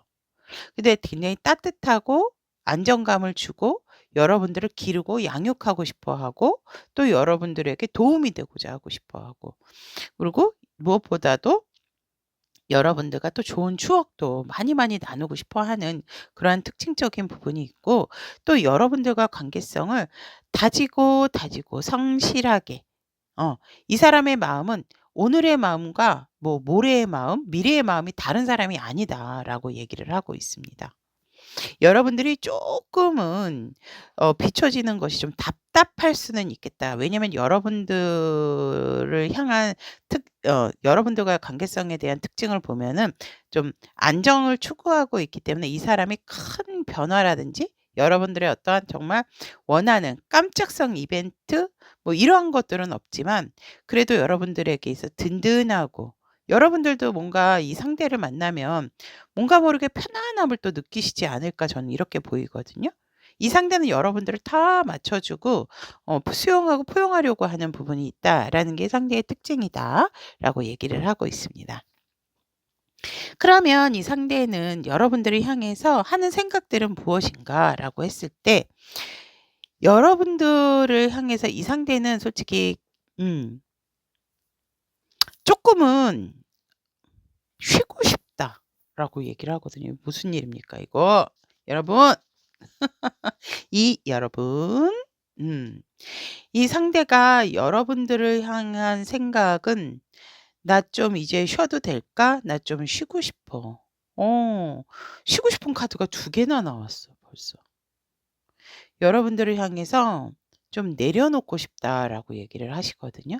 근데 굉장히 따뜻하고 안정감을 주고 여러분들을 기르고 양육하고 싶어 하고 또 여러분들에게 도움이 되고자 하고 싶어 하고 그리고 무엇보다도 여러분들과 또 좋은 추억도 많이 많이 나누고 싶어 하는 그러한 특징적인 부분이 있고 또 여러분들과 관계성을 다지고 성실하게 이 사람의 마음은 오늘의 마음과 뭐 모레의 마음, 미래의 마음이 다른 사람이 아니다라고 얘기를 하고 있습니다. 여러분들이 쪼끔은 비춰지는 것이 좀 답답할 수는 있겠다. 왜냐면 여러분들을 향한 여러분들과의 관계성에 대한 특징을 보면은 좀 안정을 추구하고 있기 때문에 이 사람이 큰 변화라든지 여러분들의 어떠한 정말 원하는 깜짝성 이벤트 뭐 이러한 것들은 없지만 그래도 여러분들에게 있어 든든하고 여러분들도 뭔가 이 상대를 만나면 뭔가 모르게 편안함을 또 느끼시지 않을까 저는 이렇게 보이거든요. 이 상대는 여러분들을 다 맞춰주고 수용하고 포용하려고 하는 부분이 있다라는 게 상대의 특징이다라고 얘기를 하고 있습니다. 그러면 이 상대는 여러분들을 향해서 하는 생각들은 무엇인가라고 했을 때 여러분들을 향해서 이 상대는 솔직히 조금은 쉬고 싶다라고 얘기를 하거든요. 무슨 일입니까 이거? 여러분 여러분 이 상대가 여러분들을 향한 생각은 '나 좀 이제 쉬어도 될까? 나 좀 쉬고 싶어.' 쉬고 싶은 카드가 2개나 나왔어 벌써. 여러분들을 향해서 좀 내려놓고 싶다라고 얘기를 하시거든요.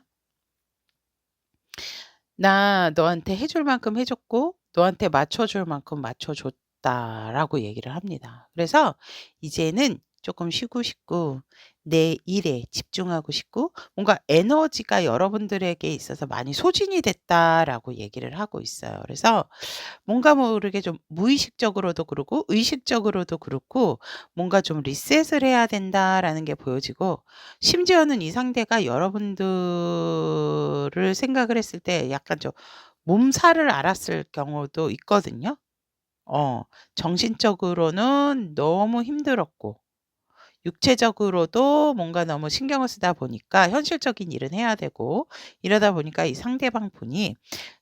"나 너한테 해줄 만큼 해 줬고 너한테 맞춰 줄 만큼 맞춰 줬다."라고 얘기를 합니다. 그래서 이제는 조금 쉬고 싶고 내 일에 집중하고 싶고 뭔가 에너지가 여러분들에게 있어서 많이 소진이 됐다라고 얘기를 하고 있어요. 그래서 뭔가 모르게 좀 무의식적으로도 그렇고 의식적으로도 그렇고 뭔가 좀 '리셋을 해야 된다.'라는 게 보여지고 심지어는 이 상대가 여러분들을 생각을 했을 때 약간 좀 몸살을 앓았을 경우도 있거든요. 어 정신적으로는 너무 힘들었고 육체적으로도 뭔가 너무 신경을 쓰다 보니까 현실적인 일은 해야 되고 이러다 보니까 이 상대방 분이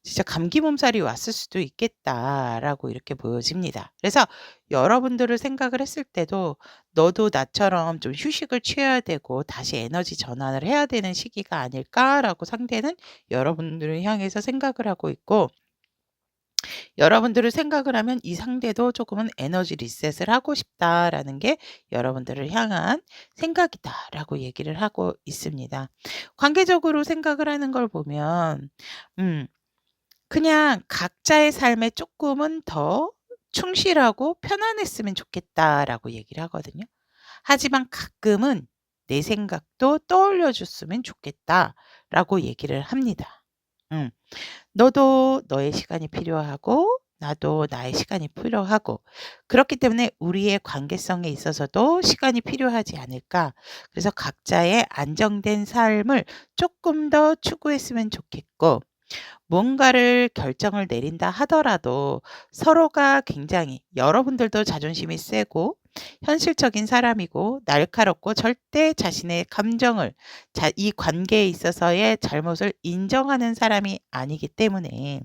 진짜 '감기 몸살이 왔을 수도 있겠다.'라고 이렇게 보여집니다. 그래서 여러분들을 생각을 했을 때도 '너도 나처럼 좀 휴식을 취해야 되고 다시 에너지 전환을 해야 되는 시기가 아닐까?'라고 상대는 여러분들을 향해서 생각을 하고 있고 여러분들을 생각을 하면 이 상대도 조금은 '에너지 리셋을 하고 싶다.'라는 게 여러분들을 향한 생각이다라고 얘기를 하고 있습니다. 관계적으로 생각을 하는 걸 보면 음 그냥 '각자의 삶에 조금은 더 충실하고 편안했으면 좋겠다.'라고 얘기를 하거든요. 하지만 가끔은 '내 생각도 떠올려 줬으면 좋겠다.'라고 얘기를 합니다. 음. 너도 너의 시간이 필요하고 나도 나의 시간이 필요하고 그렇기 때문에 우리의 관계성에 있어서도 시간이 필요하지 않을까. 그래서 각자의 안정된 삶을 조금 더 추구했으면 좋겠고 뭔가를 결정을 내린다 하더라도 서로가 굉장히 여러분들도 자존심이 세고 현실적인 사람이고 날카롭고 절대 자신의 감정을 이 관계에 있어서의 잘못을 인정하는 사람이 아니기 때문에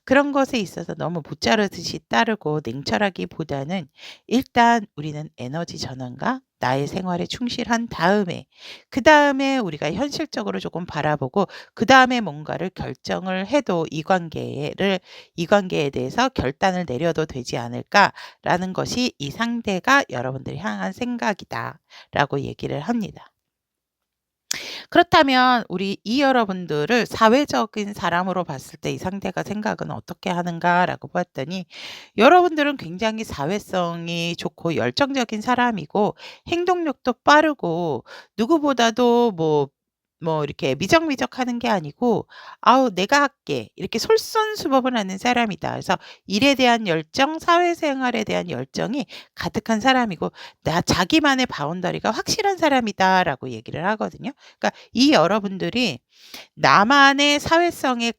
그런 것에 있어서 너무 무자르듯이 따르고 냉철하기보다는 일단 우리는 에너지 전환과 나의 생활에 충실한 다음에 그다음에 우리가 현실적으로 조금 바라보고 그다음에 뭔가를 결정을 해도 이 관계에 대해서 결단을 내려도 되지 않을까라는 것이 이 상대가 여러분들을 향한 생각이다라고 얘기를 합니다. 그렇다면 우리 여러분들을 사회적인 사람으로 봤을 때 이 상대가 생각은 어떻게 하는가라고 봤더니 여러분들은 굉장히 사회성이 좋고 열정적인 사람이고 행동력도 빠르고 누구보다도 뭐 이렇게 미적미적하는 게 아니고 '아우 내가 할게.' 이렇게 솔선수범을 하는 사람이다. 그래서 일에 대한 열정, 사회생활에 대한 열정이 가득한 사람이고 자기만의 바운더리가 확실한 사람이다라고 얘기를 하거든요. 그러니까 이 여러분들이 나만의 사회성의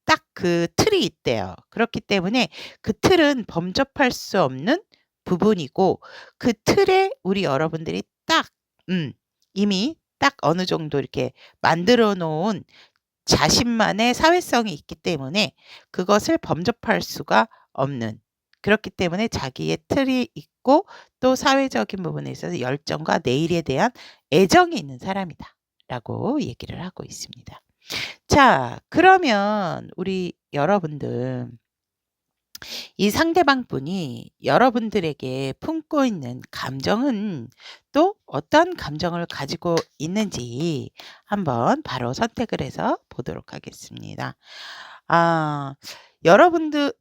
딱 그 틀이 있대요. 그렇기 때문에 그 틀은 범접할 수 없는 부분이고 그 틀에 우리 여러분들이 딱 이미 딱 어느 정도 이렇게 만들어 놓은 자신만의 사회성이 있기 때문에 그것을 범접할 수가 없는 그렇기 때문에 자기의 틀이 있고 또 사회적인 부분에 있어서 열정과 내일에 대한 애정이 있는 사람이다라고 얘기를 하고 있습니다. 자, 그러면 우리 여러분들 이 상대방분이 여러분들에게 품고 있는 감정은 또 어떤 감정을 가지고 있는지 한번 바로 선택을 해서 보도록 하겠습니다. 아, 여러분들은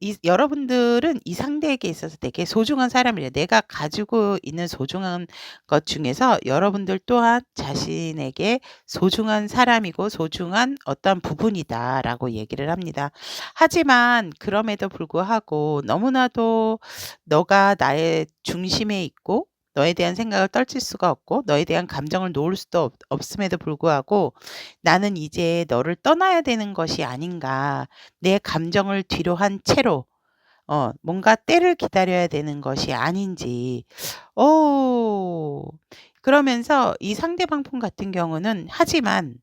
이 상대에게 있어서 되게 소중한 사람이래요. 내가 가지고 있는 소중한 것 중에서 여러분들 또한 자신에게 소중한 사람이고 소중한 어떤 부분이다라고 얘기를 합니다. 하지만 그럼에도 불구하고 너무나도 너가 나의 중심에 있고 너에 대한 생각을 떨칠 수가 없고 너에 대한 감정을 놓을 수도 없음에도 불구하고 나는 이제 너를 떠나야 되는 것이 아닌가. 내 감정을 뒤로 한 채로 뭔가 때를 기다려야 되는 것이 아닌지. 어 그러면서 이 상대방 분 같은 경우는 하지만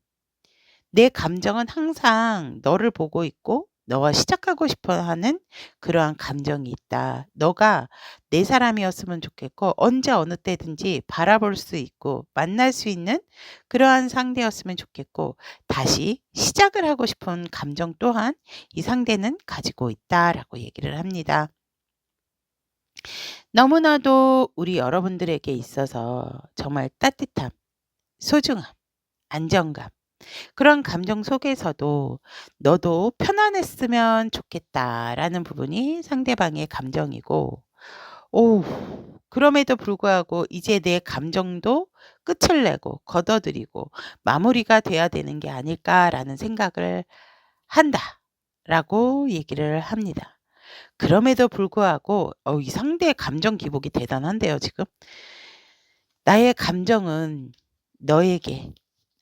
내 감정은 항상 너를 보고 있고 너와 시작하고 싶어 하는 그러한 감정이 있다. 너가 내 사람이었으면 좋겠고 언제 어느 때든지 바라볼 수 있고 만날 수 있는 그러한 상대였으면 좋겠고 다시 시작을 하고 싶은 감정 또한 이 상대는 가지고 있다라고 얘기를 합니다. 너무나도 우리 여러분들에게 있어서 정말 따뜻함, 소중함, 안정감 그런 감정 속에서도 '너도 편안했으면 좋겠다.'라는 부분이 상대방의 감정이고 오 그럼에도 불구하고 이제 내 감정도 끝을 내고 걷어들이고 '마무리가 돼야 되는 게 아닐까.'라는 생각을 한다라고 얘기를 합니다. 그럼에도 불구하고 이 상대의 감정 기복이 대단한데요 지금. 나의 감정은 너에게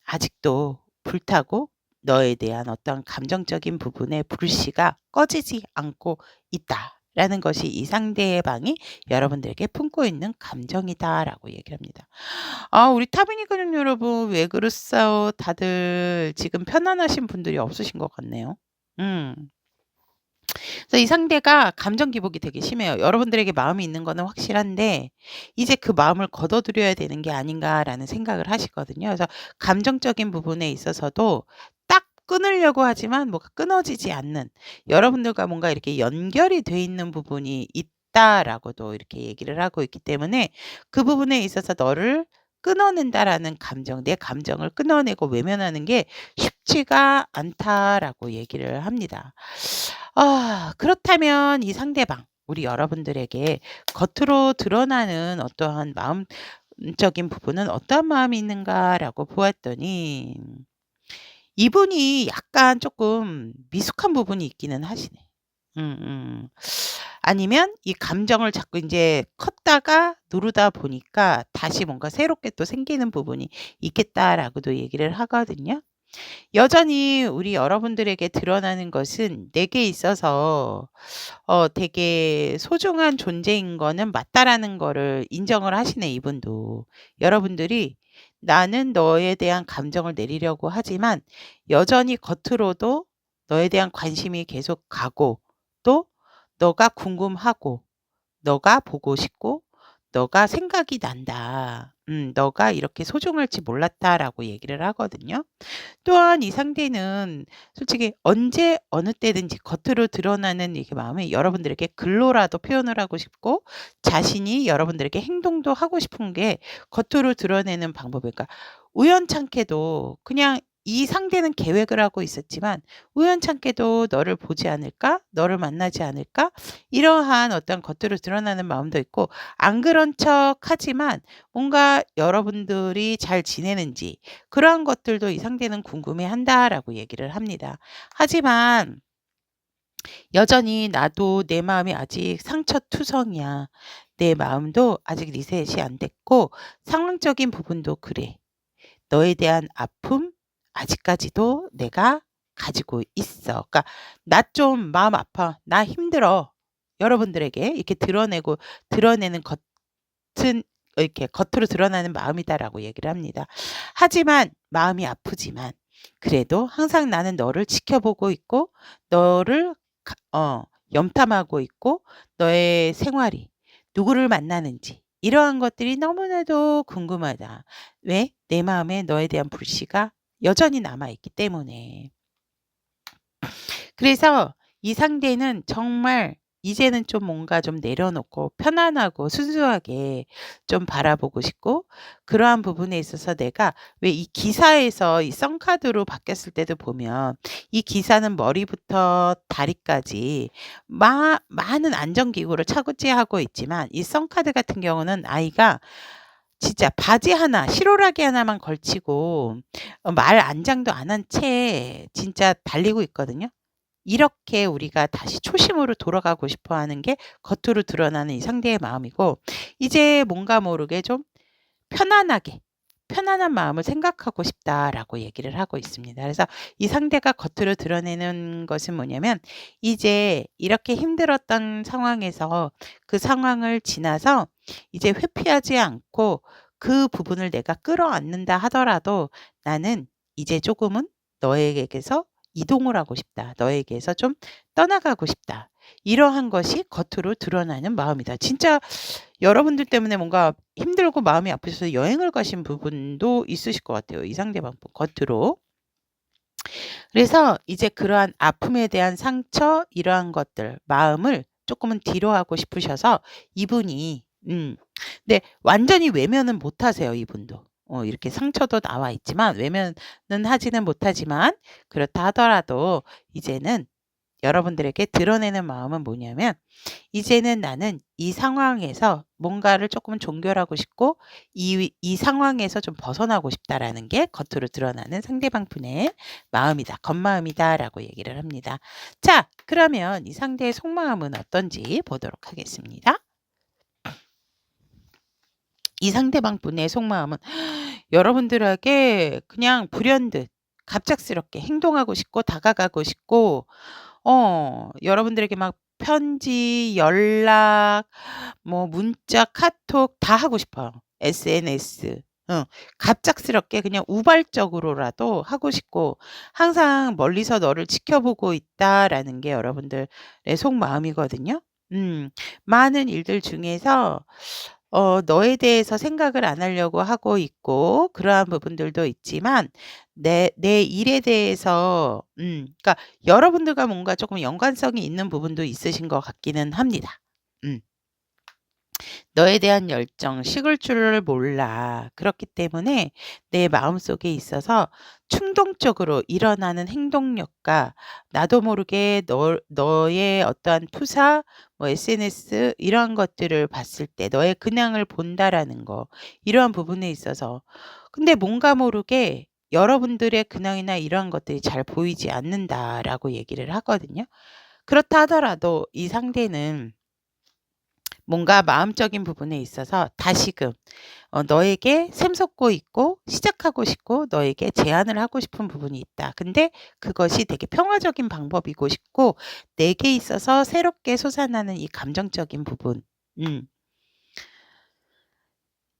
아직도 불타고 너에 대한 어떤 감정적인 부분의 불씨가 꺼지지 않고 있다라는 것이 이 상대방이 여러분들에게 품고 있는 감정이다라고 얘기를 합니다. 아 우리 타비니 가족 여러분 왜 그러세요? 다들 지금 편안하신 분들이 없으신 것 같네요. 음. 그래서 이 상대가 감정 기복이 되게 심해요. 여러분들에게 마음이 있는 거는 확실한데 이제 그 마음을 걷어들여야 되는 게 아닌가라는 생각을 하시거든요. 그래서 감정적인 부분에 있어서도 딱 끊으려고 하지만 뭐가 끊어지지 않는 여러분들과 뭔가 이렇게 연결이 돼 있는 부분이 있다라고도 이렇게 얘기를 하고 있기 때문에 그 부분에 있어서 너를 끊어낸다라는 감정, 내 감정을 끊어내고 외면하는 게 쉽지가 않다라고 얘기를 합니다. 그렇다면 이 상대방, 우리 여러분들에게 겉으로 드러나는 어떠한 마음적인 부분은 어떠한 마음이 있는가라고 보았더니 이분이 약간 조금 미숙한 부분이 있기는 하시네. 아니면 이 감정을 자꾸 이제 컸다가 누르다 보니까 다시 뭔가 새롭게 또 생기는 부분이 있겠다라고도 얘기를 하거든요. 여전히 우리 여러분들에게 드러나는 것은 내게 있어서 되게 소중한 존재인 거는 맞다라는 거를 인정을 하시네 이분도. 여러분들이 나는 너에 대한 감정을 내리려고 하지만 여전히 겉으로도 너에 대한 관심이 계속 가고 또 너가 궁금하고 너가 보고 싶고 너가 생각이 난다. "너가 이렇게 소중할 지 몰랐다."라고 얘기를 하거든요. 또한 이 상대는 솔직히 언제 어느 때든지 겉으로 드러나는 이렇게 마음이 여러분들에게 글로라도 표현을 하고 싶고 자신이 여러분들에게 행동도 하고 싶은 게 겉으로 드러내는 방법일까 우연찮게도 그냥 이 상대는 계획을 하고 있었지만 우연찮게도 '너를 보지 않을까? 너를 만나지 않을까?' 이러한 어떤 겉으로 드러나는 마음도 있고 안 그런 척하지만 뭔가 여러분들이 잘 지내는지 그러한 것들도 이 상대는 궁금해한다라고 얘기를 합니다. 하지만 여전히 나도 내 마음이 아직 상처투성이야. 내 마음도 아직 리셋이 안 됐고 상황적인 부분도 그래. 너에 대한 아픔 아직까지도 내가 가지고 있어. 그러니까 "나 좀 마음 아파. 나 힘들어." 여러분들에게 이렇게 드러내는 겉은 이렇게 겉으로 드러나는 마음이다라고 얘기를 합니다. 하지만 마음이 아프지만 그래도 항상 나는 너를 지켜보고 있고 너를 염탐하고 있고 너의 생활이 누구를 만나는지 이러한 것들이 너무나도 궁금하다. 왜? 내 마음에 너에 대한 불씨가 여전히 남아 있기 때문에. 그래서 이 상대는 정말 이제는 좀 뭔가 좀 내려놓고 편안하고 순수하게 좀 바라보고 싶고, 그러한 부분에 있어서 내가 왜 이 기사에서 이 썬카드로 바뀌었을 때도 보면 이 기사는 머리부터 다리까지 많은 안전기구를 차고지하고 있지만, 이 썬카드 같은 경우는 아이가 진짜 바지 하나, 실오라기 하나만 걸치고 말 안장도 안 한 채 진짜 달리고 있거든요. 이렇게 우리가 다시 초심으로 돌아가고 싶어 하는 게 겉으로 드러나는 이 상대의 마음이고, 이제 뭔가 모르게 좀 편안하게, 편안한 마음을 생각하고 싶다라고 얘기를 하고 있습니다. 그래서 이 상대가 겉으로 드러내는 것은 뭐냐면, 이제 이렇게 힘들었던 상황에서 그 상황을 지나서 이제 회피하지 않고 그 부분을 내가 끌어안는다 하더라도 나는 이제 조금은 너에게서 이동을 하고 싶다. 너에게서 좀 떠나가고 싶다. 이러한 것이 겉으로 드러나는 마음이다. 진짜 여러분들 때문에 뭔가 힘들고 마음이 아프셔서 여행을 가신 부분도 있으실 것 같아요. 이 상대방 겉으로. 그래서 이제 그러한 아픔에 대한 상처, 이러한 것들, 마음을 조금은 뒤로 하고 싶으셔서 이분이, 근데 완전히 외면은 못 하세요, 이분도. 이렇게 상처도 나와 있지만, 외면은 하지는 못하지만, 그렇다 하더라도 이제는 여러분들에게 드러내는 마음은 뭐냐면, 이제는 나는 이 상황에서 뭔가를 조금 종결하고 싶고, 이 상황에서 좀 벗어나고 싶다라는 게 겉으로 드러나는 상대방 분의 마음이다, 겉마음이다라고 얘기를 합니다. 자, 그러면 이 상대의 속마음은 어떤지 보도록 하겠습니다. 이 상대방 분의 속마음은 여러분들에게 그냥 불현듯 갑작스럽게 행동하고 싶고 다가가고 싶고, 여러분들에게 막 편지, 연락, 뭐 문자, 카톡 다 하고 싶어요. SNS. 갑작스럽게 그냥 우발적으로라도 하고 싶고, 항상 멀리서 너를 지켜보고 있다라는 게 여러분들의 속마음이거든요. 많은 일들 중에서 너에 대해서 생각을 안 하려고 하고 있고, 그러한 부분들도 있지만, 내 일에 대해서, 그러니까 여러분들과 뭔가 조금 연관성이 있는 부분도 있으신 것 같기는 합니다. 너에 대한 열정 식을 줄을 몰라. 그렇기 때문에 내 마음속에 있어서 충동적으로 일어나는 행동력과 나도 모르게 너의 어떠한 투사, 뭐 SNS 이러한 것들을 봤을 때 너의 근황을 본다라는 거, 이러한 부분에 있어서, 근데 뭔가 모르게 여러분들의 근황이나 이러한 것들이 잘 보이지 않는다라고 얘기를 하거든요. 그렇다 하더라도 이 상대는 뭔가 마음적인 부분에 있어서 다시금 너에게 샘솟고 있고 시작하고 싶고 너에게 제안을 하고 싶은 부분이 있다. 근데 그것이 되게 평화적인 방법이고 싶고, 내게 있어서 새롭게 솟아나는 이 감정적인 부분.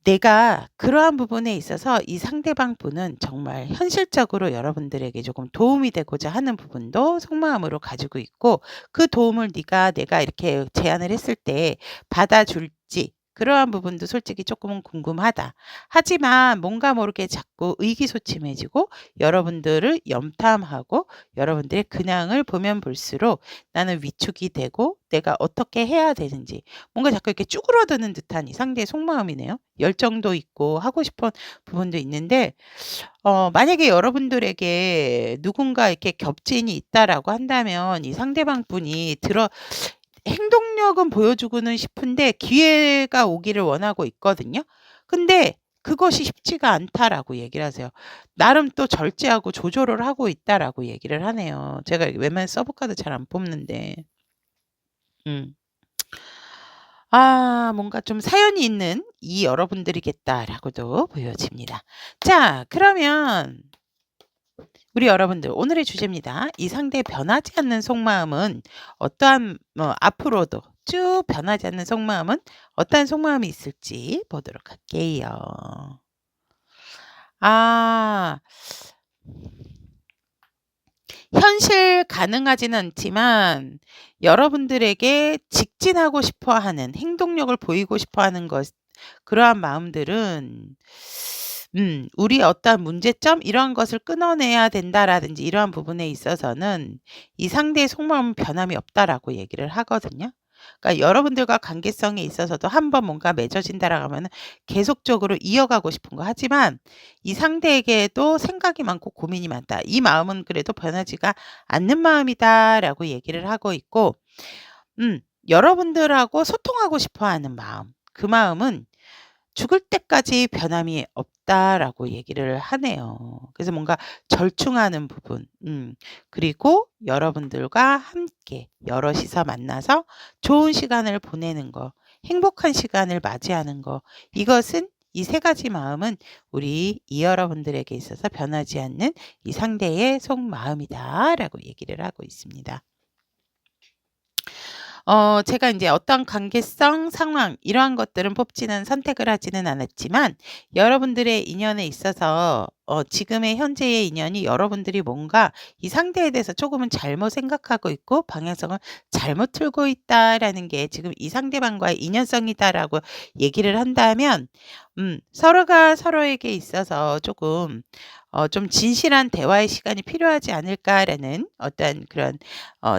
내가 그러한 부분에 있어서 이 상대방 분은 정말 현실적으로 여러분들에게 조금 도움이 되고자 하는 부분도 속마음으로 가지고 있고, 그 도움을 내가 이렇게 제안을 했을 때 받아줄지, 그러한 부분도 솔직히 조금은 궁금하다. 하지만 뭔가 모르게 자꾸 의기소침해지고 여러분들을 염탐하고 여러분들의 근황을 보면 볼수록 나는 위축이 되고 내가 어떻게 해야 되는지 뭔가 자꾸 이렇게 쭈그러드는 듯한 이 상대의 속마음이네요. 열정도 있고 하고 싶은 부분도 있는데, 만약에 여러분들에게 누군가 이렇게 겹친이 있다라고 한다면 이 상대방 분이 행동력은 보여주고는 싶은데 기회가 오기를 원하고 있거든요. 근데 그것이 쉽지가 않다라고 얘기를 하세요. 나름 또 절제하고 조절을 하고 있다라고 얘기를 하네요. 제가 웬만한 서브카드 잘 안 뽑는데. 음. 뭔가 좀 사연이 있는 이 여러분들이겠다라고도 보여집니다. 자, 그러면 우리 여러분들 오늘의 주제입니다. 이 상대의 변하지 않는 속마음은 어떠한 앞으로도 쭉 변하지 않는 속마음은 어떠한 속마음이 있을지 보도록 할게요. 현실 가능하지는 않지만 여러분들에게 직진하고 싶어 하는 행동력을 보이고 싶어 하는 것, 그러한 마음들은 우리 어떠한 문제점 이러한 것을 끊어내야 된다라든지 이러한 부분에 있어서는 이 상대의 속마음은 변함이 없다라고 얘기를 하거든요. 그러니까 여러분들과 관계성에 있어서도 한번 뭔가 맺어진다라고 하면은 계속적으로 이어가고 싶은 거. 하지만 이 상대에게도 생각이 많고 고민이 많다. 이 마음은 그래도 변하지가 않는 마음이다라고 얘기를 하고 있고, 여러분들하고 소통하고 싶어 하는 마음. 그 마음은 죽을 때까지 변함이 없다라고 얘기를 하네요. 그래서 뭔가 절충하는 부분, 그리고 여러분들과 함께 여럿이서 만나서 좋은 시간을 보내는 거, 행복한 시간을 맞이하는 거, 이것은 이 세 가지 마음은 우리 이 여러분들에게 있어서 변하지 않는 이 상대의 속마음이다라고 얘기를 하고 있습니다. 제가 이제 어떤 관계성, 상황 이러한 것들은 뽑지는 선택을 하지는 않았지만 여러분들의 인연에 있어서 지금의 현재의 인연이 여러분들이 뭔가 이 상대에 대해서 조금은 잘못 생각하고 있고 방향성을 잘못 틀고 있다라는 게 지금 이 상대방과의 인연성이다라고 얘기를 한다면 서로가 서로에게 있어서 조금 좀 진실한 대화의 시간이 필요하지 않을까라는 어떤 그런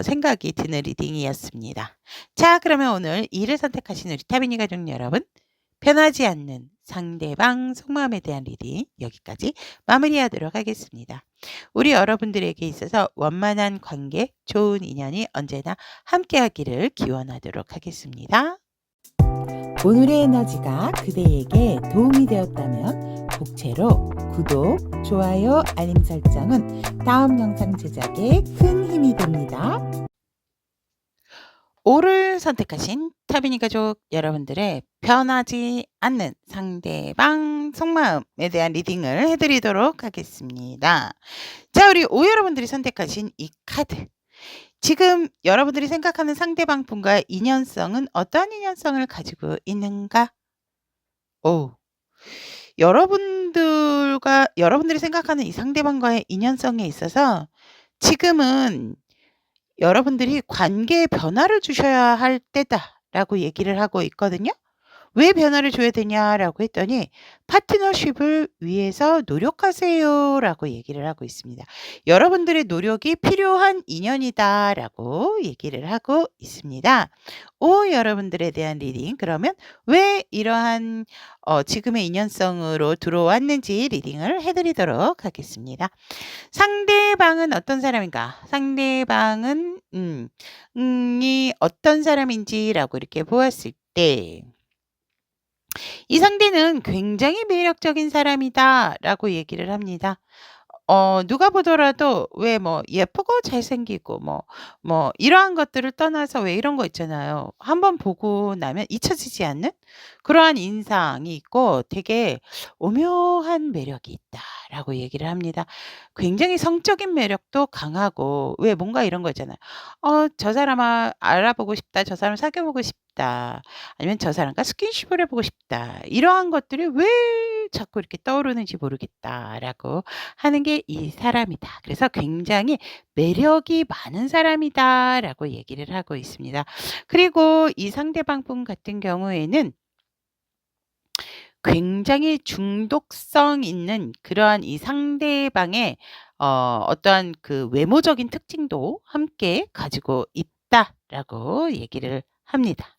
생각이 드는 리딩이었습니다. 자, 그러면 오늘 이를 선택하신 우리 타비니 가족 여러분, 변하지 않는 상대방 속마음에 대한 리딩 여기까지 마무리하도록 하겠습니다. 우리 여러분들에게 있어서 원만한 관계, 좋은 인연이 언제나 함께하기를 기원하도록 하겠습니다. 오늘의 에너지가 그대에게 도움이 되었다면 복채로 구독, 좋아요, 알림 설정은 다음 영상 제작에 큰 힘이 됩니다. 오를 선택하신 타비니 가족 여러분들의 변하지 않는 상대방 속마음에 대한 리딩을 해드리도록 하겠습니다. 자, 우리 오 여러분들이 선택하신 이 카드. 지금 여러분들이 생각하는 상대방 분과의 인연성은 어떠한 인연성을 가지고 있는가? 여러분들이 생각하는 이 상대방과의 인연성에 있어서 지금은 여러분들이 관계에 변화를 주셔야 할 때다라고 얘기를 하고 있거든요. 왜 변화를 줘야 되냐라고 했더니 파트너십을 위해서 노력하세요라고 얘기를 하고 있습니다. 여러분들의 노력이 필요한 인연이다라고 얘기를 하고 있습니다. 오 여러분들에 대한 리딩. 그러면 왜 이러한 지금의 인연성으로 들어왔는지 리딩을 해드리도록 하겠습니다. 상대방은 어떤 사람인가? 상대방은 이 어떤 사람인지라고 이렇게 보았을 때 이 상대는 굉장히 매력적인 사람이다라고 얘기를 합니다. 누가 보더라도 왜 뭐 예쁘고 잘생기고 뭐 이러한 것들을 떠나서 왜 이런 거 있잖아요. 한번 보고 나면 잊혀지지 않는 그러한 인상이 있고 되게 오묘한 매력이 있다라고 얘기를 합니다. 굉장히 성적인 매력도 강하고 왜 뭔가 이런 거 있잖아요. 저 사람 알아보고 싶다. 저 사람 사귀어 보고 싶다. 아니면 저 사람과 스킨십을 해 보고 싶다. 이러한 것들이 왜 자꾸 이렇게 떠오르는지 모르겠다라고 하는 게 이 사람이다. 그래서 굉장히 매력이 많은 사람이다라고 얘기를 하고 있습니다. 그리고 이 상대방 분 같은 경우에는 굉장히 중독성 있는 그러한 이 상대방의 어떠한 그 외모적인 특징도 함께 가지고 있다라고 얘기를 합니다.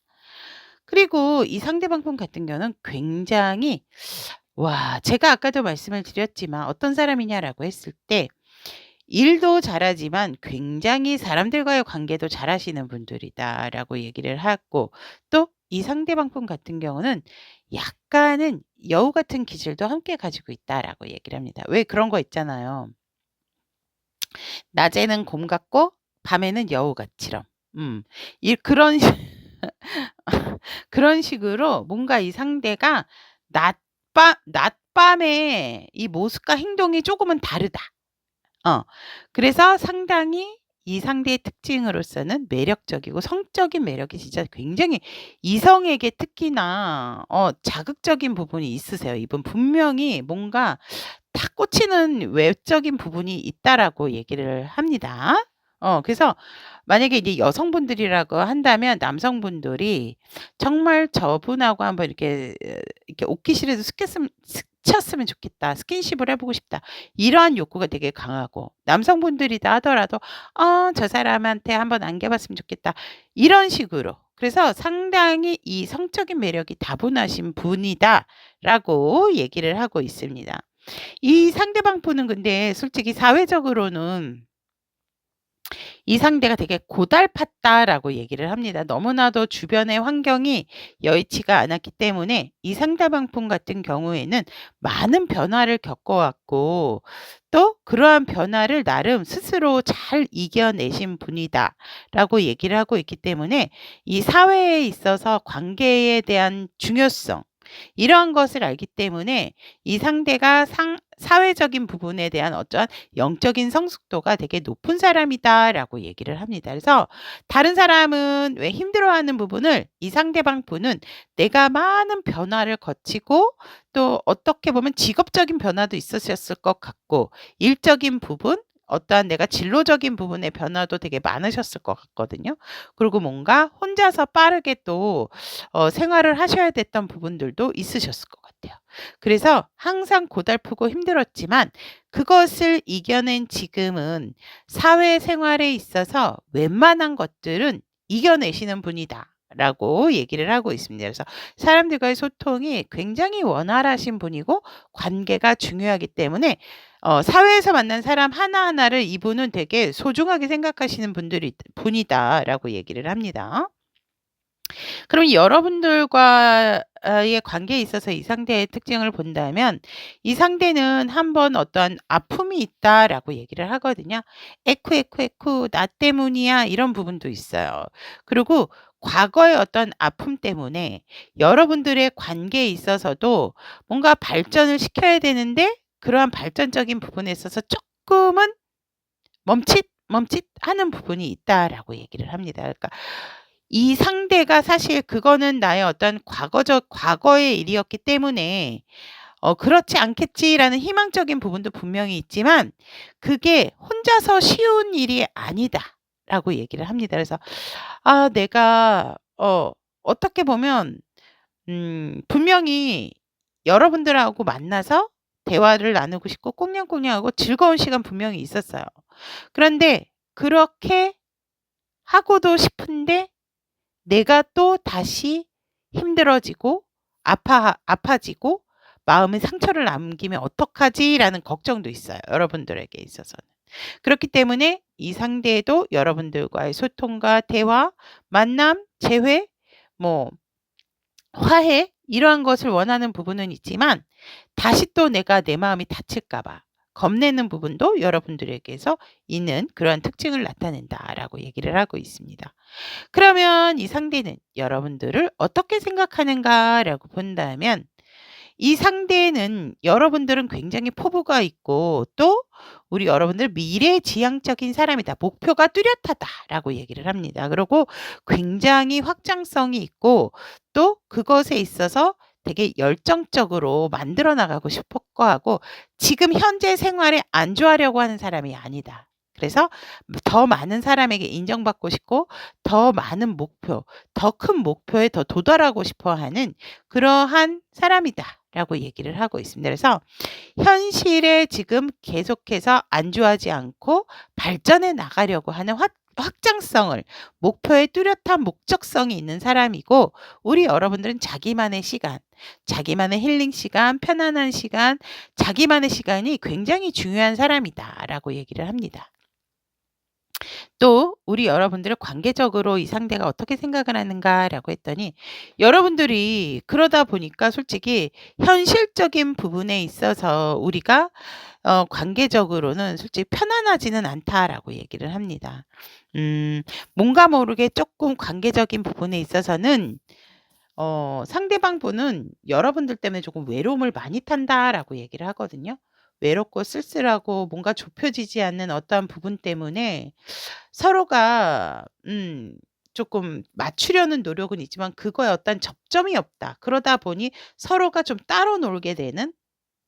그리고 이 상대방 분 같은 경우는 굉장히 제가 아까도 말씀을 드렸지만 어떤 사람이냐라고 했을 때 일도 잘하지만 굉장히 사람들과의 관계도 잘하시는 분들이다라고 얘기를 하고 또 이 상대방 분 같은 경우는 약간은 여우 같은 기질도 함께 가지고 있다라고 얘기를 합니다. 왜 그런 거 있잖아요. 낮에는 곰 같고 밤에는 여우같이럼. 그런 그런 식으로 뭔가 이 상대가 낮밤의 이 모습과 행동이 조금은 다르다. 그래서 상당히 이 상대의 특징으로서는 매력적이고 성적인 매력이 진짜 굉장히 이성에게 특히나 자극적인 부분이 있으세요. 이분 분명히 뭔가 탁 꽂히는 외적인 부분이 있다라고 얘기를 합니다. 그래서 만약에 이제 여성분들이라고 한다면 남성분들이 정말 저분하고 한번 이렇게 옷깃이라도 스쳤으면 좋겠다. 스킨십을 해보고 싶다. 이러한 욕구가 되게 강하고 남성분들이다 하더라도 저 사람한테 한번 안겨봤으면 좋겠다. 이런 식으로 그래서 상당히 이 성적인 매력이 다분하신 분이다라고 얘기를 하고 있습니다. 이 상대방 분은 근데 솔직히 사회적으로는 이 상대가 되게 고달팠다라고 얘기를 합니다. 너무나도 주변의 환경이 여의치가 않았기 때문에 이 상대방 분 같은 경우에는 많은 변화를 겪어왔고 또 그러한 변화를 나름 스스로 잘 이겨내신 분이다라고 얘기를 하고 있기 때문에 이 사회에 있어서 관계에 대한 중요성 이러한 것을 알기 때문에 이 상대가 사회적인 부분에 대한 어떠한 영적인 성숙도가 되게 높은 사람이다라고 얘기를 합니다. 그래서 다른 사람은 왜 힘들어하는 부분을 이 상대방 분은 내가 많은 변화를 거치고 또 어떻게 보면 직업적인 변화도 있으셨을 것 같고 일적인 부분 어떠한 내가 진로적인 부분의 변화도 되게 많으셨을 것 같거든요. 그리고 뭔가 혼자서 빠르게 또 생활을 하셔야 됐던 부분들도 있으셨을 것 같아요. 그래서 항상 고달프고 힘들었지만 그것을 이겨낸 지금은 사회생활에 있어서 웬만한 것들은 이겨내시는 분이다. 라고 얘기를 하고 있습니다. 그래서 사람들과의 소통이 굉장히 원활하신 분이고 관계가 중요하기 때문에 사회에서 만난 사람 하나하나를 이분은 되게 소중하게 생각하시는 분이다라고 얘기를 합니다. 그럼 여러분들과의 관계에 있어서 이 상대의 특징을 본다면 이 상대는 한번 어떠한 아픔이 있다라고 얘기를 하거든요. "에쿠, 에쿠, 에쿠 나 때문이야." 이런 부분도 있어요. 그리고 과거의 어떤 아픔 때문에 여러분들의 관계에 있어서도 뭔가 발전을 시켜야 되는데 그러한 발전적인 부분에 있어서 쪼끔은 멈칫하는 부분이 있다라고 얘기를 합니다. 그러니까 이 상대가 사실 그거는 나의 어떤 과거의 일이었기 때문에 '그렇지 않겠지.'라는 희망적인 부분도 분명히 있지만 그게 혼자서 쉬운 일이 아니다라고 얘기를 합니다. 그래서 내가 어떻게 보면 분명히 여러분들하고 만나서 대화를 나누고 싶고 꽁냥꽁냥하고 즐거운 시간 분명히 있었어요. 그런데 그렇게 하고도 싶은데 내가 또 다시 힘들어지고 아파지고 마음에 상처를 남기면 어떡하지라는 걱정도 있어요, 여러분들에게 있어서는. 그렇기 때문에 이 상대도 여러분들과의 소통과 대화, 만남, 재회, 뭐 화해 이러한 것을 원하는 부분은 있지만 다시 또 내가 내 마음이 다칠까 봐 겁내는 부분도 여러분들에게서 있는 그러한 특징을 나타낸다라고 얘기를 하고 있습니다. 그러면 이 상대는 여러분들을 어떻게 생각하는가라고 본다면 이 상대는 여러분들은 굉장히 포부가 있고 또 우리 여러분들 미래지향적인 사람이다. 목표가 뚜렷하다라고 얘기를 합니다. 그리고 굉장히 확장성이 있고 또 그것에 있어서 되게 열정적으로 만들어 나가고 싶어 하고 지금 현재 생활에 안주하려고 하는 사람이 아니다. 그래서 더 많은 사람에게 인정받고 싶고 더 많은 목표, 더 큰 목표에 더 도달하고 싶어 하는 그러한 사람이다라고 얘기를 하고 있습니다. 그래서 현실에 지금 계속해서 안주하지 않고 발전해 나가려고 하는 확장성을 목표에 뚜렷한 목적성이 있는 사람이고 우리 여러분들은 자기만의 시간, 자기만의 힐링 시간, 편안한 시간, 자기만의 시간이 굉장히 중요한 사람이다라고 얘기를 합니다. 또 우리 여러분들을 관계적으로 이 상대가 어떻게 생각을 하는가라고 했더니 여러분들이 그러다 보니까 솔직히 현실적인 부분에 있어서 우리가 관계적으로는 솔직히 편안하지는 않다라고 얘기를 합니다. 뭔가 모르게 조금 관계적인 부분에 있어서는 상대방 분은 여러분들 때문에 조금 외로움을 많이 탄다라고 얘기를 하거든요. 외롭고 쓸쓸하고 뭔가 좁혀지지 않는 어떠한 부분 때문에 서로가 조금 맞추려는 노력은 있지만 그거에 어떤 접점이 없다. 그러다 보니 서로가 좀 따로 놀게 되는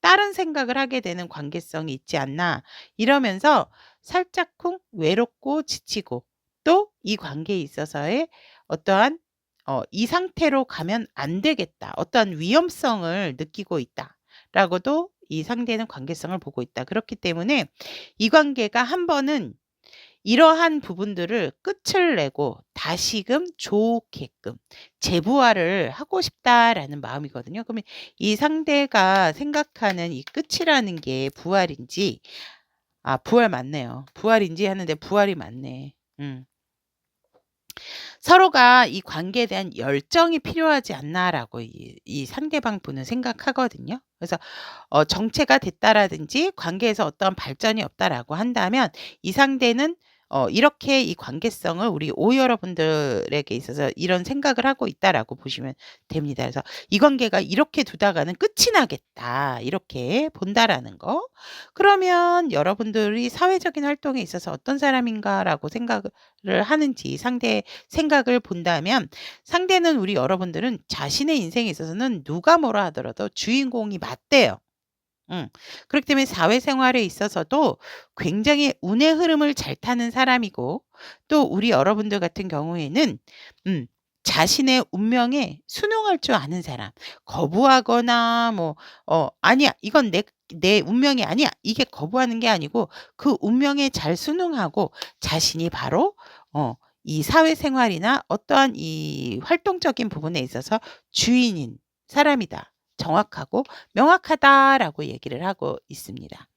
다른 생각을 하게 되는 관계성이 있지 않나 이러면서 살짝쿵 외롭고 지치고 또 이 관계에 있어서의 어떠한 '이 상태로 가면 안 되겠다. 어떠한 위험성을 느끼고 있다.'라고도 이 상대는 관계성을 보고 있다. 그렇기 때문에 이 관계가 한 번은 이러한 부분들을 끝을 내고 다시금 좋게끔 재부활을 하고 싶다라는 마음이거든요. 그러면 이 상대가 생각하는 이 끝이라는 게 부활인지, 부활 맞네요. 부활인지 하는데 부활이 맞네. 서로가 이 관계에 대한 열정이 필요하지 않나라고 이 상대방 분은 생각하거든요. 그래서 정체가 됐다라든지 관계에서 어떠한 발전이 없다라고 한다면 이 상대는 이렇게 이 관계성을 우리 여러분들에게 있어서 이런 생각을 하고 있다라고 보시면 됩니다. 그래서 이 관계가 이렇게 두다가는 끝이 나겠다. 이렇게 본다라는 거. 그러면 여러분들이 사회적인 활동에 있어서 어떤 사람인가라고 생각을 하는지 상대의 생각을 본다면 상대는 우리 여러분들은 자신의 인생에 있어서는 누가 뭐라 하더라도 주인공이 맞대요. 그렇기 때문에 사회생활에 있어서도 굉장히 운의 흐름을 잘 타는 사람이고 또 우리 여러분들 같은 경우에는 자신의 운명에 순응할 줄 아는 사람. 거부하거나 뭐 아니야. 이건 내 운명이 아니야. 이게 거부하는 게 아니고 그 운명에 잘 순응하고 자신이 바로 이 사회생활이나 어떠한 이 활동적인 부분에 있어서 주인인 사람이다. 정확하고 명확하다라고 얘기를 하고 있습니다.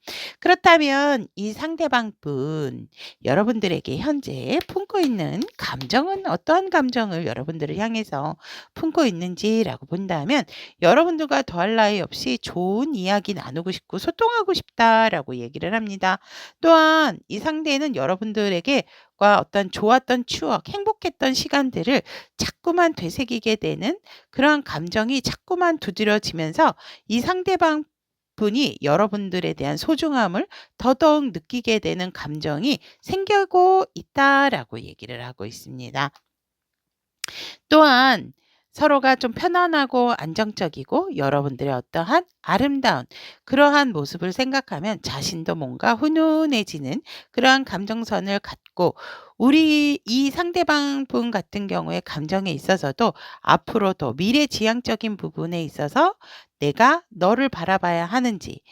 그렇다면 이 상대방 분 여러분들에게 현재 품고 있는 감정은 어떠한 감정을 여러분들을 향해서 품고 있는지라고 본다면 여러분들과 더할 나위 없이 좋은 이야기 나누고 싶고 소통하고 싶다라고 얘기를 합니다. 또한 이 상대는 여러분들에게 어떤 좋았던 추억, 행복했던 시간들을 자꾸만 되새기게 되는 그러한 감정이 자꾸만 두드러지면서 이 상대방 분이 여러분들에 대한 소중함을 더더욱 느끼게 되는 감정이 생기고 있다라고 얘기를 하고 있습니다. 또한 서로가 좀 편안하고 안정적이고 여러분들의 어떠한 아름다운 그러한 모습을 생각하면 자신도 뭔가 훈훈해지는 그러한 감정선을 갖고 우리 이 상대방 분 같은 경우에 감정에 있어서도 앞으로도 미래지향적인 부분에 있어서 내가 너를 바라봐야 하는지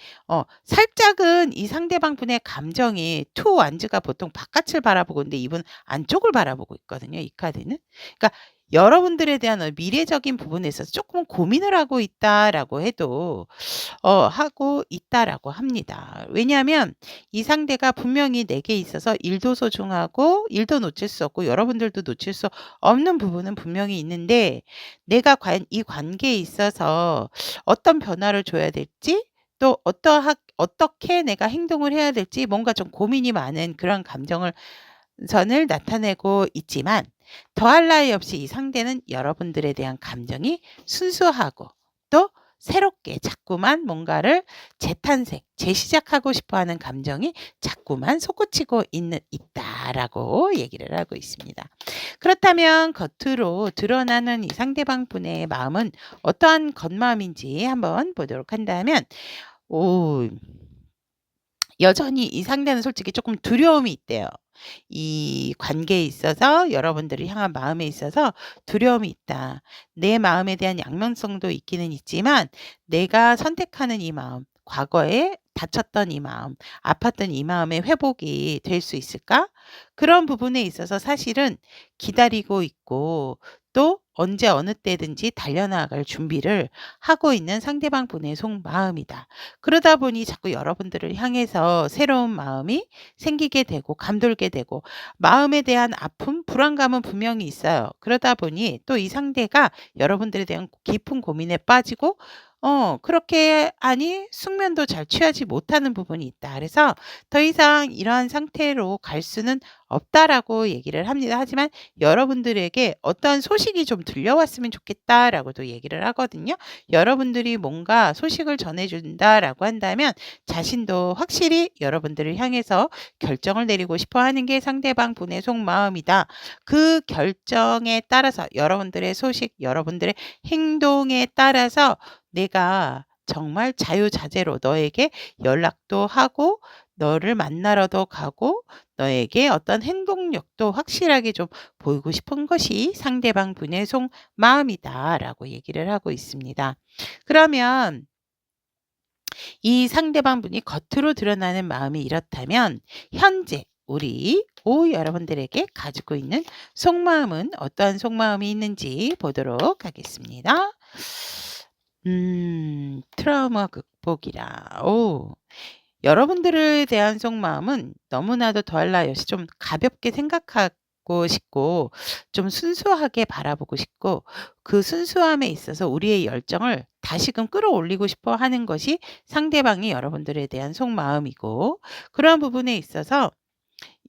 살짝은 이 상대방 분의 감정이 투 완즈가 보통 바깥을 바라보고 있는데 이분 안쪽을 바라보고 있거든요. 이 카드는. 그러니까 여러분들에 대한 미래적인 부분에 있어서 조금 고민을 하고 있다라고 해도 하고 있다라고 합니다. 왜냐하면 이 상대가 분명히 내게 있어서 일도 소중하고 일도 놓칠 수 없고 여러분들도 놓칠 수 없는 부분은 분명히 있는데 내가 과연 이 관계에 있어서 어떤 변화를 줘야 될지 또 어떻게 내가 행동을 해야 될지 뭔가 좀 고민이 많은 그런 감정을 선을 나타내고 있지만 더할 나위 없이 이 상대는 여러분들에 대한 감정이 순수하고 또 새롭게 자꾸만 뭔가를 재탄생, 재시작하고 싶어하는 감정이 자꾸만 솟구치고 있다라고 얘기를 하고 있습니다. 그렇다면 겉으로 드러나는 이 상대방 분의 마음은 어떠한 겉마음인지 한번 보도록 한다면 여전히 이 상대는 솔직히 조금 두려움이 있대요. 이 관계에 있어서 여러분들을 향한 마음에 있어서 두려움이 있다. 내 마음에 대한 양면성도 있기는 있지만 내가 선택하는 이 마음, 과거에 다쳤던 이 마음, 아팠던 이 마음의 회복이 될 수 있을까? 그런 부분에 있어서 사실은 기다리고 있고 또 언제 어느 때든지 달려나갈 준비를 하고 있는 상대방 분의 속마음이다. 그러다 보니 자꾸 여러분들을 향해서 새로운 마음이 생기게 되고 감돌게 되고 마음에 대한 아픔, 불안감은 분명히 있어요. 그러다 보니 또 이 상대가 여러분들에 대한 깊은 고민에 빠지고 그렇게 하니 숙면도 잘 취하지 못하는 부분이 있다. 그래서 더 이상 이러한 상태로 갈 수는 없다라고 얘기를 합니다. 하지만 여러분들에게 어떤 소식이 좀 들려왔으면 좋겠다라고도 얘기를 하거든요. 여러분들이 뭔가 소식을 전해준다라고 한다면 자신도 확실히 여러분들을 향해서 결정을 내리고 싶어 하는 게 상대방 분의 속마음이다. 그 결정에 따라서 여러분들의 소식, 여러분들의 행동에 따라서 내가 정말 자유자재로 너에게 연락도 하고 너를 만나러도 가고 너에게 어떤 행동력도 확실하게 좀 보이고 싶은 것이 상대방 분의 속마음이다라고 얘기를 하고 있습니다. 그러면 이 상대방 분이 겉으로 드러나는 마음이 이렇다면 현재 우리 여러분들에게 가지고 있는 속마음은 어떠한 속마음이 있는지 보도록 하겠습니다. 트라우마 극복이라. 여러분들에 대한 속마음은 너무나도 더할라 여시 좀 가볍게 생각하고 싶고 좀 순수하게 바라보고 싶고 그 순수함에 있어서 우리의 열정을 다시금 끌어올리고 싶어 하는 것이 상대방이 여러분들에 대한 속마음이고 그러한 부분에 있어서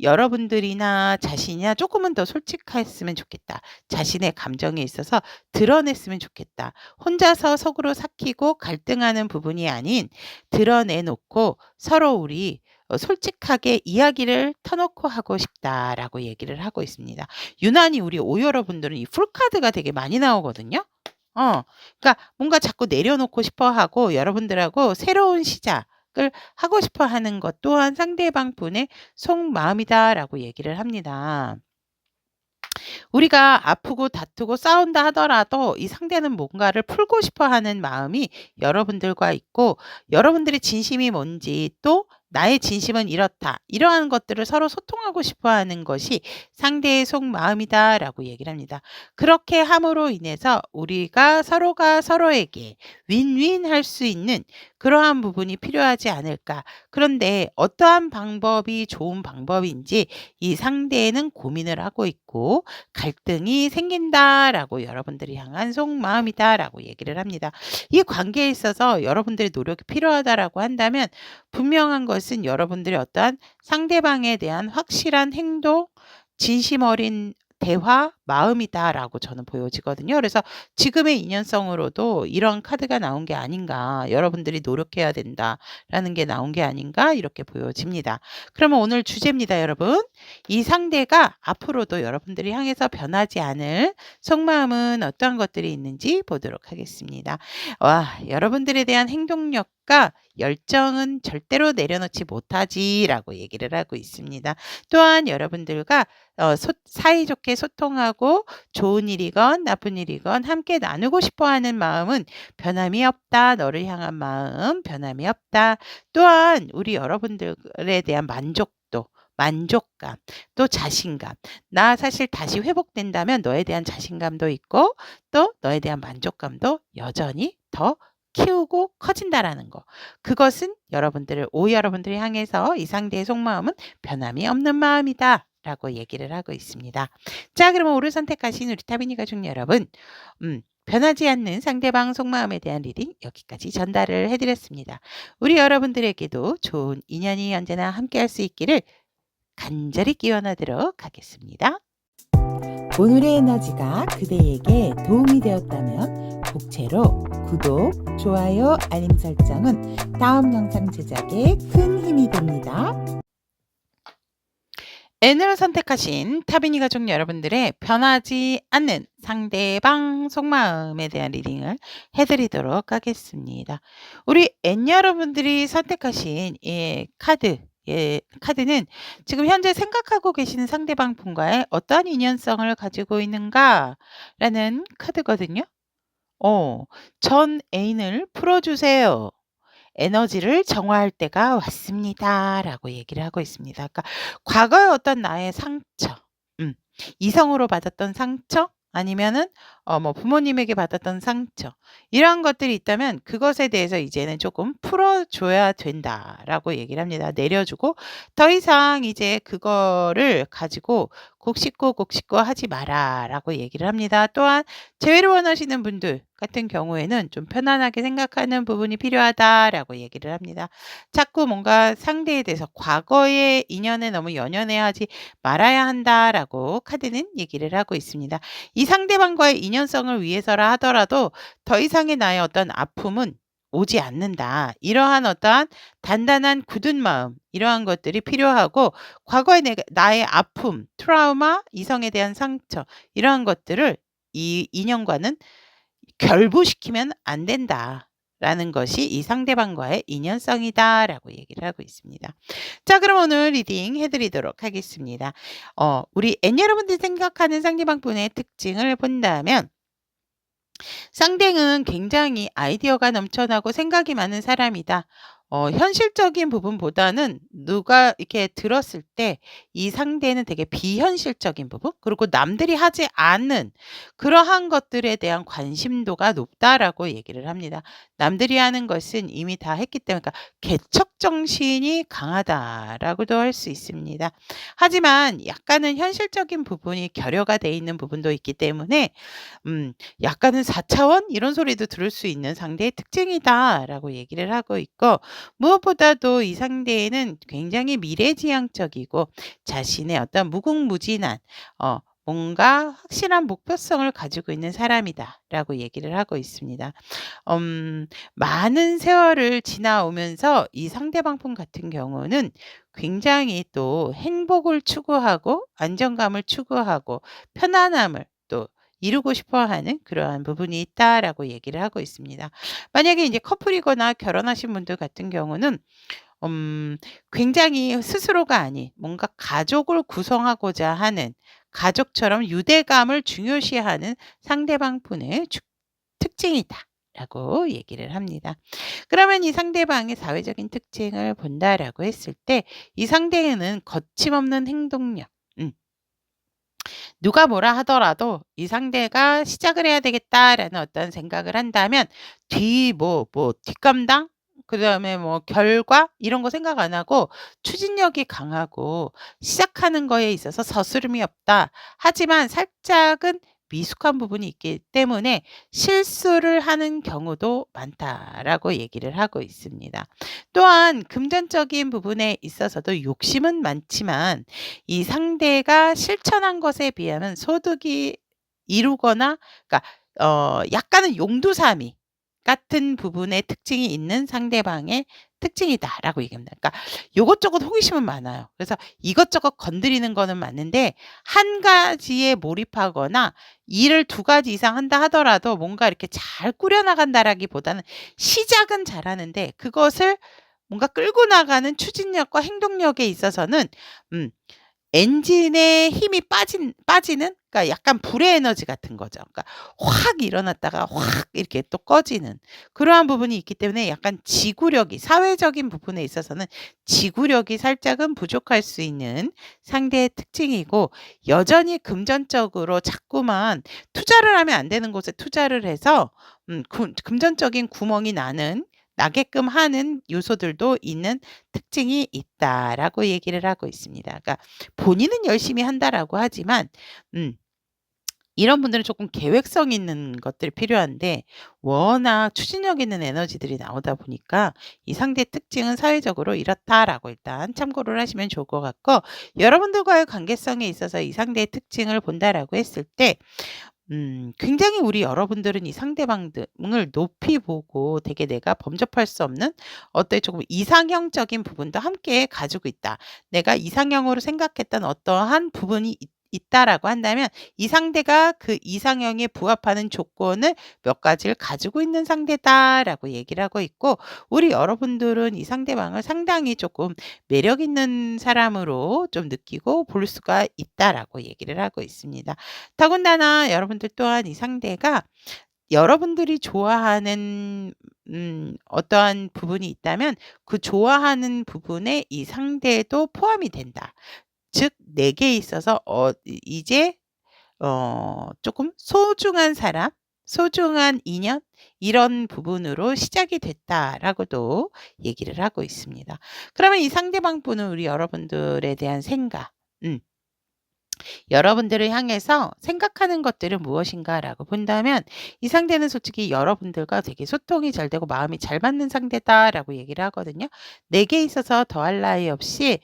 여러분들이나 자신이나 조금은 더 솔직했으면 좋겠다. 자신의 감정에 있어서 드러냈으면 좋겠다. 혼자서 속으로 삭히고 갈등하는 부분이 아닌 드러내놓고 서로 우리 솔직하게 이야기를 터놓고 하고 싶다라고 얘기를 하고 있습니다. 유난히 우리 여러분들은 이 풀카드가 되게 많이 나오거든요. 그러니까 뭔가 자꾸 내려놓고 싶어 하고 여러분들하고 새로운 시작을 하고 싶어 하는 것 또한 상대방 분의 속마음이다라고 얘기를 합니다. 우리가 아프고 다투고 싸운다 하더라도 이 상대는 뭔가를 풀고 싶어 하는 마음이 여러분들과 있고 여러분들의 진심이 뭔지 또 나의 진심은 이렇다. 이러한 것들을 서로 소통하고 싶어 하는 것이 상대의 속마음이다라고 얘기를 합니다. 그렇게 함으로 인해서 우리가 서로가 서로에게 윈윈 할 수 있는 그러한 부분이 필요하지 않을까. 그런데 어떠한 방법이 좋은 방법인지 이 상대는 고민을 하고 있고 갈등이 생긴다라고 여러분들이 향한 속마음이다라고 얘기를 합니다. 이 관계에 있어서 여러분들의 노력이 필요하다라고 한다면 분명한 것은 여러분들의 어떠한 상대방에 대한 확실한 행동, 진심 어린 대화, 마음이다라고 저는 보여지거든요. 그래서 지금의 인연성으로도 이런 카드가 나온 게 아닌가, 여러분들이 노력해야 된다라는 게 나온 게 아닌가 이렇게 보여집니다. 그러면 오늘 주제입니다, 여러분. 이 상대가 앞으로도 여러분들이 향해서 변하지 않을 속마음은 어떠한 것들이 있는지 보도록 하겠습니다. 여러분들에 대한 행동력과 열정은 절대로 내려놓지 못하지라고 얘기를 하고 있습니다. 또한 여러분들과 사이좋게 소통하고 좋은 일이건 나쁜 일이건 함께 나누고 싶어하는 마음은 변함이 없다. 너를 향한 마음 변함이 없다. 또한 우리 여러분들에 대한 만족감, 또 자신감. 나 사실 다시 회복된다면 너에 대한 자신감도 있고 또 너에 대한 만족감도 여전히 더 키우고 커진다라는 거. 그것은 여러분들이 향해서 이 상대의 속마음은 변함이 없는 마음이다. 라고 얘기를 하고 있습니다. 자, 그러면 오늘 선택하신 우리 타비니 가족 여러분, 변하지 않는 상대방 속마음에 대한 리딩 여기까지 전달을 해드렸습니다. 우리 여러분들에게도 좋은 인연이 언제나 함께할 수 있기를 간절히 기원하도록 하겠습니다. 오늘의 에너지가 그대에게 도움이 되었다면 복채로 구독, 좋아요, 알림 설정은 다음 영상 제작에 큰 힘이 됩니다. N을 선택하신 타비니 가족 여러분들의 변하지 않는 상대방 속마음에 대한 리딩을 해드리도록 하겠습니다. 우리 N 여러분들이 선택하신 카드는 지금 현재 생각하고 계시는 상대방 분과의 어떠한 인연성을 가지고 있는가라는 카드거든요. 전 애인을 풀어주세요. 에너지를 정화할 때가 왔습니다. 라고 얘기를 하고 있습니다. 그러니까 과거의 어떤 나의 상처, 이성으로 받았던 상처, 아니면은 부모님에게 받았던 상처 이런 것들이 있다면 그것에 대해서 이제는 조금 풀어줘야 된다라고 얘기를 합니다. 내려주고 더 이상 이제 그거를 가지고 곡식고 하지 마라라고 얘기를 합니다. 또한 재회를 원하시는 분들 같은 경우에는 좀 편안하게 생각하는 부분이 필요하다라고 얘기를 합니다. 자꾸 뭔가 상대에 대해서 과거의 인연에 너무 연연해 하지 말아야 한다라고 카드는 얘기를 하고 있습니다. 이 상대방과의 인연성을 위해서라 하더라도 더 이상의 나의 어떤 아픔은 오지 않는다. 이러한 어떠한 단단한 굳은 마음, 이러한 것들이 필요하고 과거의 나의 아픔, 트라우마, 이성에 대한 상처 이러한 것들을 이 인연과는 결부시키면 안 된다. 라는 것이 이 상대방과의 인연성이다 라고 얘기를 하고 있습니다. 자, 그럼 오늘 리딩 해드리도록 하겠습니다. 우리 N 여러분들이 생각하는 상대방 분의 특징을 본다면 상대는 굉장히 아이디어가 넘쳐나고 생각이 많은 사람이다. 현실적인 부분보다는 누가 이렇게 들었을 때 이 상대는 되게 비현실적인 부분, 그리고 남들이 하지 않는 그러한 것들에 대한 관심도가 높다라고 얘기를 합니다. 남들이 하는 것은 이미 다 했기 때문에, 그러니까 개척 정신이 강하다라고도 할 수 있습니다. 하지만 약간은 현실적인 부분이 결여가 돼 있는 부분도 있기 때문에 약간은 4차원 이런 소리도 들을 수 있는 상대의 특징이다라고 얘기를 하고 있고, 무엇보다도 이 상대는 굉장히 미래지향적이고 자신의 어떤 무궁무진한 뭔가 확실한 목표성을 가지고 있는 사람이다라고 얘기를 하고 있습니다. 많은 세월을 지나오면서 이 상대방 분 같은 경우는 굉장히 또 행복을 추구하고 안정감을 추구하고 편안함을 또 이루고 싶어 하는 그러한 부분이 있다라고 얘기를 하고 있습니다. 만약에 이제 커플이거나 결혼하신 분들 같은 경우는 굉장히 스스로가 아닌 뭔가 가족을 구성하고자 하는, 가족처럼 유대감을 중요시하는 상대방 분의 특징이다라고 얘기를 합니다. 그러면 이 상대방의 사회적인 특징을 본다라고 했을 때 이 상대는 거침없는 행동력, 누가 뭐라 하더라도 이 상대가 시작을 해야 되겠다라는 어떤 생각을 한다면 뒷감당, 그다음에 뭐 결과 이런 거 생각 안 하고 추진력이 강하고 시작하는 거에 있어서 서스름이 없다. 하지만 살짝은 미숙한 부분이 있기 때문에 실수를 하는 경우도 많다라고 얘기를 하고 있습니다. 또한 금전적인 부분에 있어서도 욕심은 많지만 이 상대가 실천한 것에 비하면 소득이 이루거나, 그러니까 약간은 용두사미 같은 부분의 특징이 있는 상대방의 특징이다라고 얘기합니다. 그러니까 요것저것 호기심은 많아요. 그래서 이것저것 건드리는 거는 맞는데 한 가지에 몰입하거나 일을 2가지 이상 한다 하더라도 뭔가 이렇게 잘 꾸려나간다라기보다는 시작은 잘하는데 그것을 뭔가 끌고 나가는 추진력과 행동력에 있어서는 엔진의 힘이 빠지는, 그러니까 약간 불의 에너지 같은 거죠. 그러니까 확 일어났다가 확 이렇게 또 꺼지는 그러한 부분이 있기 때문에 약간 지구력이, 사회적인 부분에 있어서는 지구력이 살짝은 부족할 수 있는 상대의 특징이고, 여전히 금전적으로 자꾸만 투자를 하면 안 되는 곳에 투자를 해서 금전적인 구멍이 나게끔 하는 요소들도 있는 특징이 있다라고 얘기를 하고 있습니다. 그러니까 본인은 열심히 한다라고 하지만 이런 분들은 조금 계획성 있는 것들이 필요한데 워낙 추진력 있는 에너지들이 나오다 보니까 이 상대의 특징은 사회적으로 이렇다라고 일단 참고를 하시면 좋을 것 같고, 여러분들과의 관계성에 있어서 이 상대의 특징을 본다라고 했을 때 굉장히 우리 여러분들은 이 상대방을 높이 보고 되게 내가 범접할 수 없는 어떤 조금 이상형적인 부분도 함께 가지고 있다. 내가 이상형으로 생각했던 어떠한 부분이 있다라고 한다면 이 상대가 그 이상형에 부합하는 조건을 몇 가지를 가지고 있는 상대다라고 얘기를 하고 있고, 우리 여러분들은 이 상대방을 상당히 조금 매력 있는 사람으로 좀 느끼고 볼 수가 있다라고 얘기를 하고 있습니다. 더군다나 여러분들 또한 이 상대가 여러분들이 좋아하는 어떠한 부분이 있다면 그 좋아하는 부분에 이 상대도 포함이 된다. 즉 내게 있어서 이제 조금 소중한 사람, 소중한 인연 이런 부분으로 시작이 됐다라고도 얘기를 하고 있습니다. 그러면 이 상대방 분은 우리 여러분들에 대한 생각, 여러분들을 향해서 생각하는 것들은 무엇인가라고 본다면 이 상대는 솔직히 여러분들과 되게 소통이 잘 되고 마음이 잘 맞는 상대다라고 얘기를 하거든요. 내게 있어서 더할 나위 없이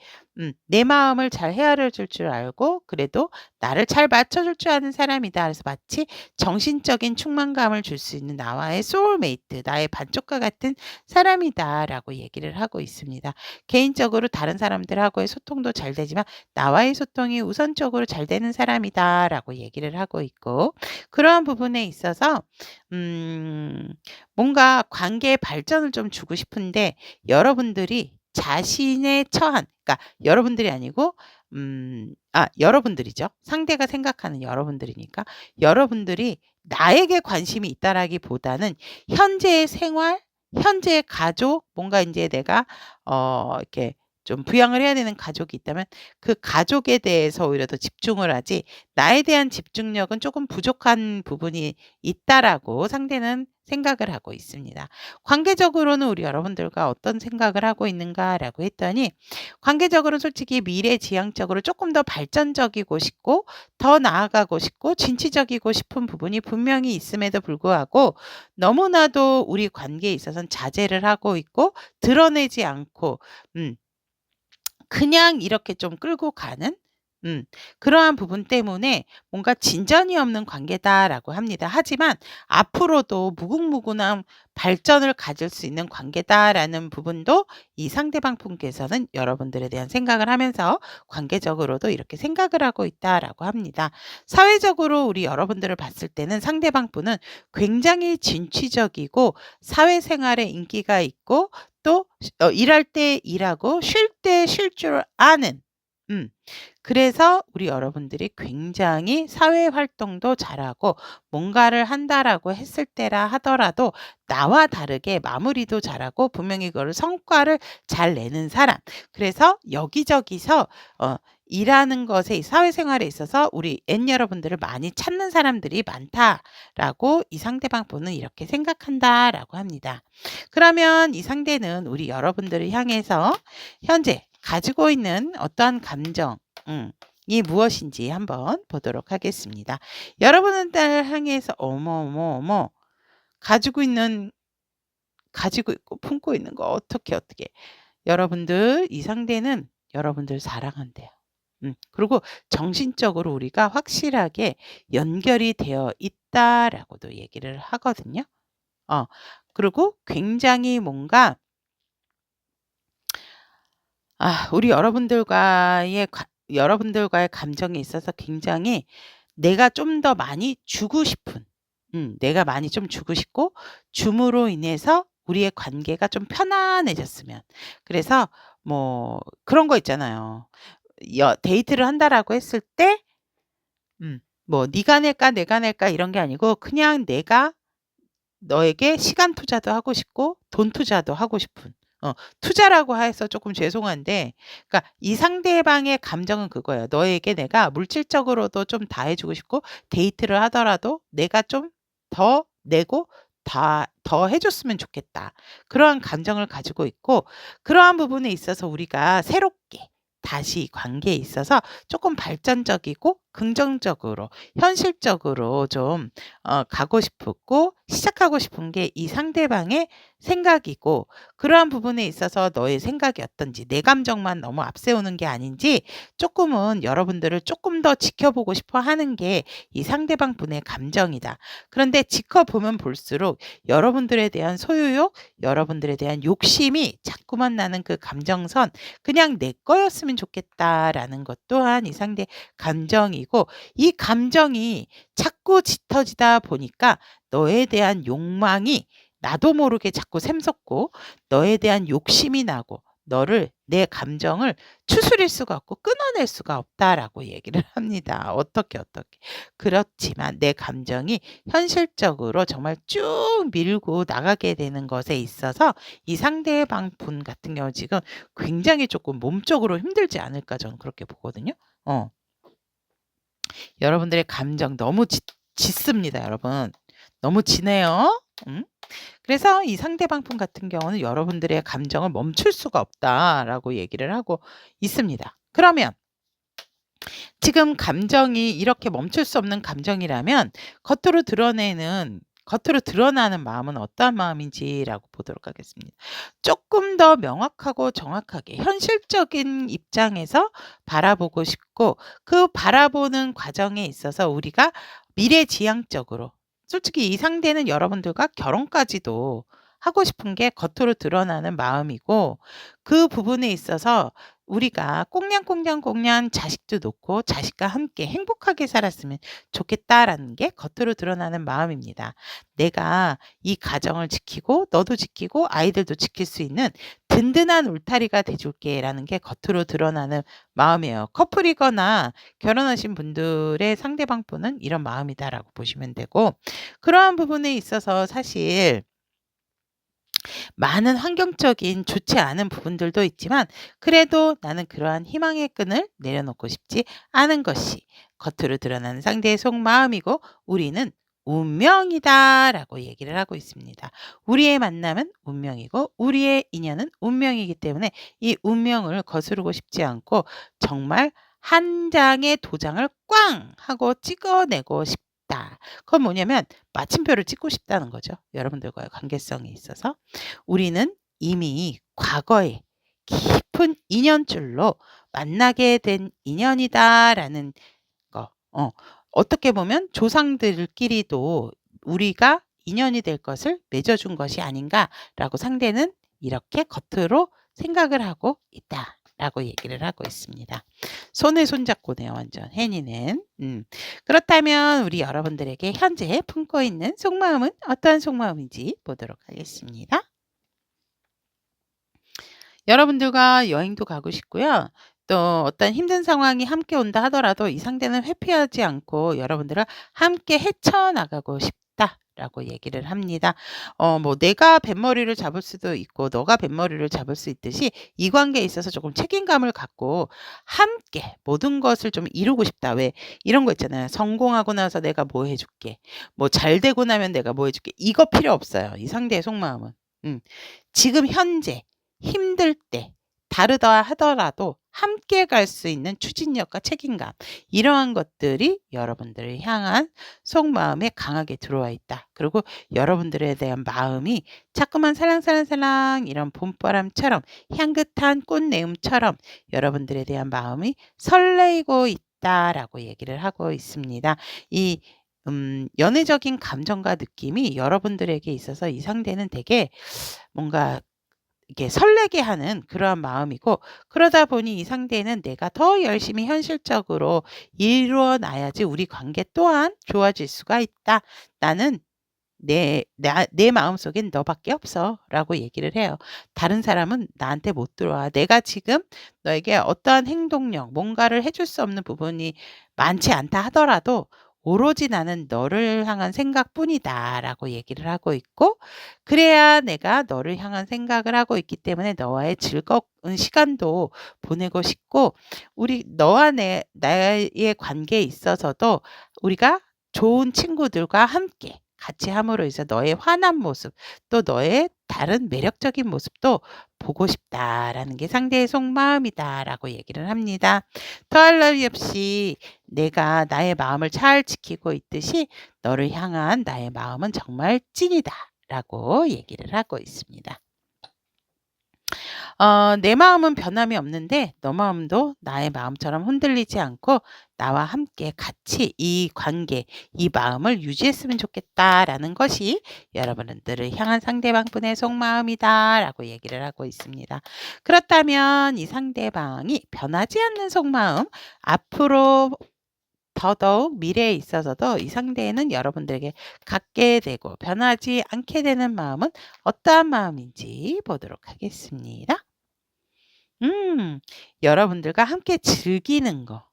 내 마음을 잘 헤아려 줄 줄 알고 그래도 나를 잘 맞춰줄 줄 아는 사람이다. 그래서 마치 정신적인 충만감을 줄 수 있는 나와의 소울메이트, 나의 반쪽과 같은 사람이다라고 얘기를 하고 있습니다. 개인적으로 다른 사람들하고의 소통도 잘 되지만 나와의 소통이 우선적으로 잘 되는 사람이다라고 얘기를 하고 있고, 그러한 부분에 있어서 뭔가 관계의 발전을 좀 주고 싶은데 여러분들이 자신의 처한, 그러니까 여러분들이 아니고 여러분들이죠. 상대가 생각하는 여러분들이니까 여러분들이 나에게 관심이 있다라기보다는 현재의 생활, 현재 가족, 뭔가 인제 내가 이렇게 좀 부양을 해야 되는 가족이 있다면 그 가족에 대해서 오히려 더 집중을 하지, 나에 대한 집중력은 쪼금 부족한 부분이 있다라고 상대는 생각을 하고 있습니다. 관계적으로는 우리 여러분들과 어떤 생각을 하고 있는가라고 했더니, 관계적으로는 솔직히 미래지향적으로 쪼끔 더 발전적이고 싶고 더 나아가고 싶고 진취적이고 싶은 부분이 분명히 있음에도 불구하고 너무나도 우리 관계에 있어서는 자제를 하고 있고 드러내지 않고 그냥 이렇게 좀 끌고 가는 음 그러한 부분 때문에 뭔가 진전이 없는 관계다라고 합니다. 하지만 앞으로도 무궁무진한 발전을 가질 수 있는 관계다라는 부분도 이 상대방 분께서는 여러분들에 대한 생각을 하면서 관계적으로도 이렇게 생각을 하고 있다라고 합니다. 사회적으로 우리 여러분들을 봤을 때는 상대방 분은 굉장히 진취적이고 사회생활에 인기가 있고 또 일할 때 일하고 쉴 때 쉴 줄 아는 그래서 우리 여러분들이 굉장히 사회 활동도 잘하고 뭔가를 한다라고 했을 때라 하더라도 나와 다르게 마무리도 잘하고 분명히 그거를 성과를 잘 내는 사람. 그래서 여기저기서 일하는 것에 이 사회생활에 있어서 우리 N 여러분들을 많이 찾는 사람들이 많다라고 이 상대방 분은 이렇게 생각한다라고 합니다. 그러면 이 상대는 우리 여러분들을 향해서 현재 가지고 있는 어떠한 감정 이 무엇인지 한번 보도록 하겠습니다. 여러분을 향해서 어머 가지고 있고 품고 있는 거 어떻게 여러분들 이 상대는 여러분들 사랑한대요. 그리고 정신적으로 우리가 확실하게 연결이 되어 있다라고도 얘기를 하거든요. 그리고 굉장히 뭔가 우리 여러분들과의 감정에 있어서 굉장히 내가 좀 더 많이 주고 싶은 내가 많이 좀 주고 싶고 줌으로 인해서 우리의 관계가 좀 편안해졌으면. 그래서 뭐 그런 거 있잖아요. 데이트를 한다라고 했을 때 뭐 "네가 낼까 내가 낼까." 이런 게 아니고 그냥 내가 너에게 시간 투자도 하고 싶고 돈 투자도 하고 싶은 투자라고 해서 조금 죄송한데, 그러니까 이 상대방의 감정은 그거예요. 너에게 내가 물질적으로도 좀 다 해 주고 싶고 데이트를 하더라도 내가 좀 더 내고 더 해 줬으면 좋겠다. 그러한 감정을 가지고 있고, 그러한 부분에 있어서 우리가 새롭게 다시 관계에 있어서 조금 발전적이고 긍정적으로 현실적으로 좀 가고 싶었고 시작하고 싶은 게 이 상대방의 생각이고, 그러한 부분에 있어서 너의 생각이 어떤지, 내 감정만 너무 앞세우는 게 아닌지 조금은 여러분들을 조금 더 지켜보고 싶어 하는 게 이 상대방 분의 감정이다. 그런데 지켜보면 볼수록 여러분들에 대한 소유욕, 여러분들에 대한 욕심이 자꾸만 나는 그 감정선, 그냥 내 거였으면 좋겠다라는 것 또한 이 상대 감정이고, 이 감정이 자꾸 짙어지다 보니까 너에 대한 욕망이 나도 모르게 자꾸 샘솟고 너에 대한 욕심이 나고 너를 내 감정을 추스릴 수가 없고 끊어낼 수가 없다라고 얘기를 합니다. 어떻게. 그렇지만 내 감정이 현실적으로 정말 쭉 밀고 나가게 되는 것에 있어서 이 상대방 분 같은 경우 지금 굉장히 조금 몸적으로 힘들지 않을까 저는 그렇게 보거든요. 여러분들의 감정 너무 짙습니다, 여러분. 너무 진해요. 그래서 이 상대방 분 같은 경우는 여러분들의 감정을 멈출 수가 없다라고 얘기를 하고 있습니다. 그러면 지금 감정이 이렇게 멈출 수 없는 감정이라면 겉으로 드러나는 마음은 어떠한 마음인지라고 보도록 하겠습니다. 조금 더 명확하고 정확하게 현실적인 입장에서 바라보고 싶고, 그 바라보는 과정에 있어서 우리가 미래지향적으로, 솔직히 이 상대는 여러분들과 결혼까지도 하고 싶은 게 겉으로 드러나는 마음이고, 그 부분에 있어서 우리가 꽁냥꽁냥 자식도 놓고 자식과 함께 행복하게 살았으면 좋겠다라는 게 겉으로 드러나는 마음입니다. 내가 이 가정을 지키고 너도 지키고 아이들도 지킬 수 있는 든든한 울타리가 돼 줄게라는 게 겉으로 드러나는 마음이에요. 커플이거나 결혼하신 분들의 상대방 분은 이런 마음이다라고 보시면 되고, 그러한 부분에 있어서 사실 많은 환경적인 좋지 않은 부분들도 있지만 그래도 나는 그러한 희망의 끈을 내려놓고 싶지 않은 것이 겉으로 드러나는 상대의 속마음이고 우리는 운명이다라고 얘기를 하고 있습니다. 우리의 만남은 운명이고 우리의 인연은 운명이기 때문에 이 운명을 거스르고 싶지 않고 정말 한 장의 도장을 꽝 하고 찍어내고 싶다. 그건 뭐냐면 마침표를 찍고 싶다는 거죠. 여러분들과의 관계성에 있어서. 우리는 이미 과거에 깊은 인연줄로 만나게 된 인연이다라는 거. 어떻게 보면 조상들끼리도 우리가 인연이 될 것을 맺어준 것이 아닌가라고 상대는 이렇게 겉으로 생각을 하고 있다라고 얘기를 하고 있습니다. 손을 손잡고네요, 완전 혜니는. 그렇다면 우리 여러분들에게 현재 품고 있는 속마음은 어떠한 속마음인지 보도록 하겠습니다. 여러분들과 여행도 가고 싶고요. 또 어떤 힘든 상황이 함께 온다 하더라도 이 상대는 회피하지 않고 여러분들을 함께 헤쳐나가고 싶다라고 얘기를 합니다. 뭐 내가 뱃머리를 잡을 수도 있고 너가 뱃머리를 잡을 수 있듯이 이 관계에 있어서 조금 책임감을 갖고 함께 모든 것을 좀 이루고 싶다. 왜 이런 거 있잖아요. 성공하고 나서 내가 뭐 해줄게. 뭐 잘 되고 나면 내가 뭐 해줄게. 이거 필요 없어요. 이 상대의 속마음은. 지금 현재 힘들 때 다르다 하더라도 함께 갈 수 있는 추진력과 책임감 이러한 것들이 여러분들을 향한 속마음에 강하게 들어와 있다. 그리고 여러분들에 대한 마음이 자꾸만 살랑살랑살랑 이런 봄바람처럼 향긋한 꽃내음처럼 여러분들에 대한 마음이 설레이고 있다라고 얘기를 하고 있습니다. 이 연애적인 감정과 느낌이 여러분들에게 있어서 이 상대는 되게 뭔가 이게 설레게 하는 그러한 마음이고 그러다 보니 이 상대는 내가 더 열심히 현실적으로 이루어 놔야지 우리 관계 또한 좋아질 수가 있다. 나는 내 마음속엔 너밖에 없어 라고 얘기를 해요. 다른 사람은 나한테 못 들어와. 내가 지금 너에게 어떠한 행동력, 뭔가를 해줄 수 없는 부분이 많지 않다 하더라도 오로지 나는 너를 향한 생각뿐이다 라고 얘기를 하고 있고 그래야 내가 너를 향한 생각을 하고 있기 때문에 너와의 즐거운 시간도 보내고 싶고 우리 너와 나의 관계에 있어서도 우리가 좋은 친구들과 함께 같이 함으로 해서 너의 환한 모습 또 너의 다른 매력적인 모습도 보고 싶다라는 게 상대의 속마음이다라고 얘기를 합니다. 더할 나위 없이 내가 나의 마음을 잘 지키고 있듯이 너를 향한 나의 마음은 정말 찐이다라고 얘기를 하고 있습니다. 내 마음은 변함이 없는데 너 마음도 나의 마음처럼 흔들리지 않고 나와 함께 같이 이 관계, 이 마음을 유지했으면 좋겠다라는 것이 여러분들을 향한 상대방분의 속마음이다라고 얘기를 하고 있습니다. 그렇다면 이 상대방이 변하지 않는 속마음, 앞으로 더더욱 미래에 있어서도 이 상대에는 여러분들에게 갖게 되고 변하지 않게 되는 마음은 어떠한 마음인지 보도록 하겠습니다. 여러분들과 함께 즐기는 거.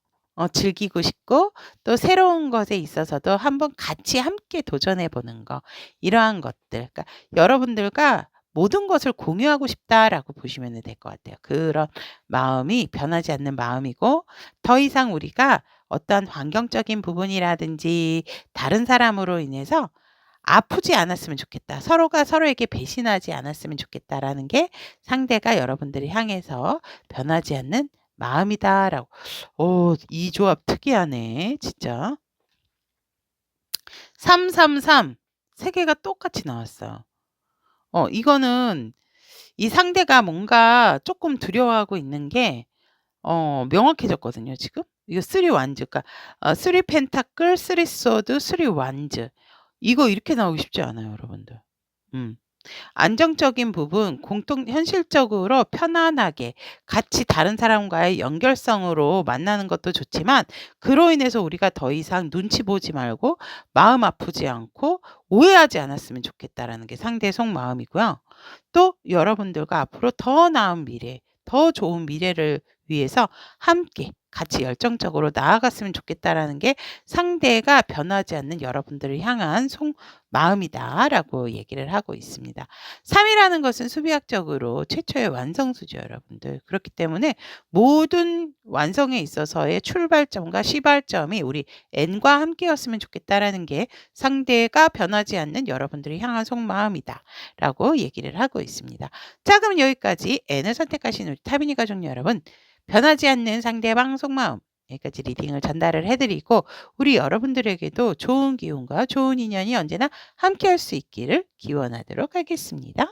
즐기고 싶고 또 새로운 것에 있어서도 한번 같이 함께 도전해 보는 거. 이러한 것들. 그러니까 여러분들과 모든 것을 공유하고 싶다라고 보시면 될 것 같아요. 그런 마음이 변하지 않는 마음이고 더 이상 우리가 어떤 환경적인 부분이라든지 다른 사람으로 인해서 아프지 않았으면 좋겠다. 서로가 서로에게 배신하지 않았으면 좋겠다라는 게 상대가 여러분들을 향해서 변하지 않는 마음이다라고. 이 조합 특이하네. 진짜. 333. 세 개가 똑같이 나왔어요. 이거는 이 상대가 뭔가 조금 두려워하고 있는 게 명확해졌거든요, 지금. 이거 3 완즈. 그러니까 3 펜타클, 3 소드, 3 완즈. 이거 이렇게 나오기 쉽지 않아요, 여러분들. 안정적인 부분, 현실적으로 편안하게 같이 다른 사람과의 연결성으로 만나는 것도 좋지만 그로 인해서 우리가 더 이상 눈치 보지 말고 마음 아프지 않고 오해하지 않았으면 좋겠다라는 게 상대의 속마음이고요. 또 여러분들과 앞으로 더 나은 미래, 더 좋은 미래를 위해서 함께 같이 열정적으로 나아갔으면 좋겠다라는 게 상대가 변하지 않는 여러분들을 향한 속마음이다라고 얘기를 하고 있습니다. 3이라는 것은 수비학적으로 최초의 완성수죠, 여러분들. 그렇기 때문에 모든 완성에 있어서의 출발점과 시발점이 우리 N과 함께였으면 좋겠다라는 게 상대가 변하지 않는 여러분들을 향한 속마음이다라고 얘기를 하고 있습니다. 자, 그럼 여기까지 N을 선택하신 우리 타비니 가족 여러분, 변하지 않는 상대방 속마음, 여기까지 리딩을 전달을 해드리고 우리 여러분들에게도 좋은 기운과 좋은 인연이 언제나 함께할 수 있기를 기원하도록 하겠습니다.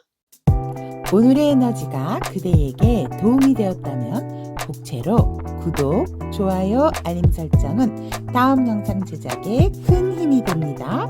오늘의 에너지가 그대에게 도움이 되었다면 복채로 구독, 좋아요, 알림 설정은 다음 영상 제작에 큰 힘이 됩니다.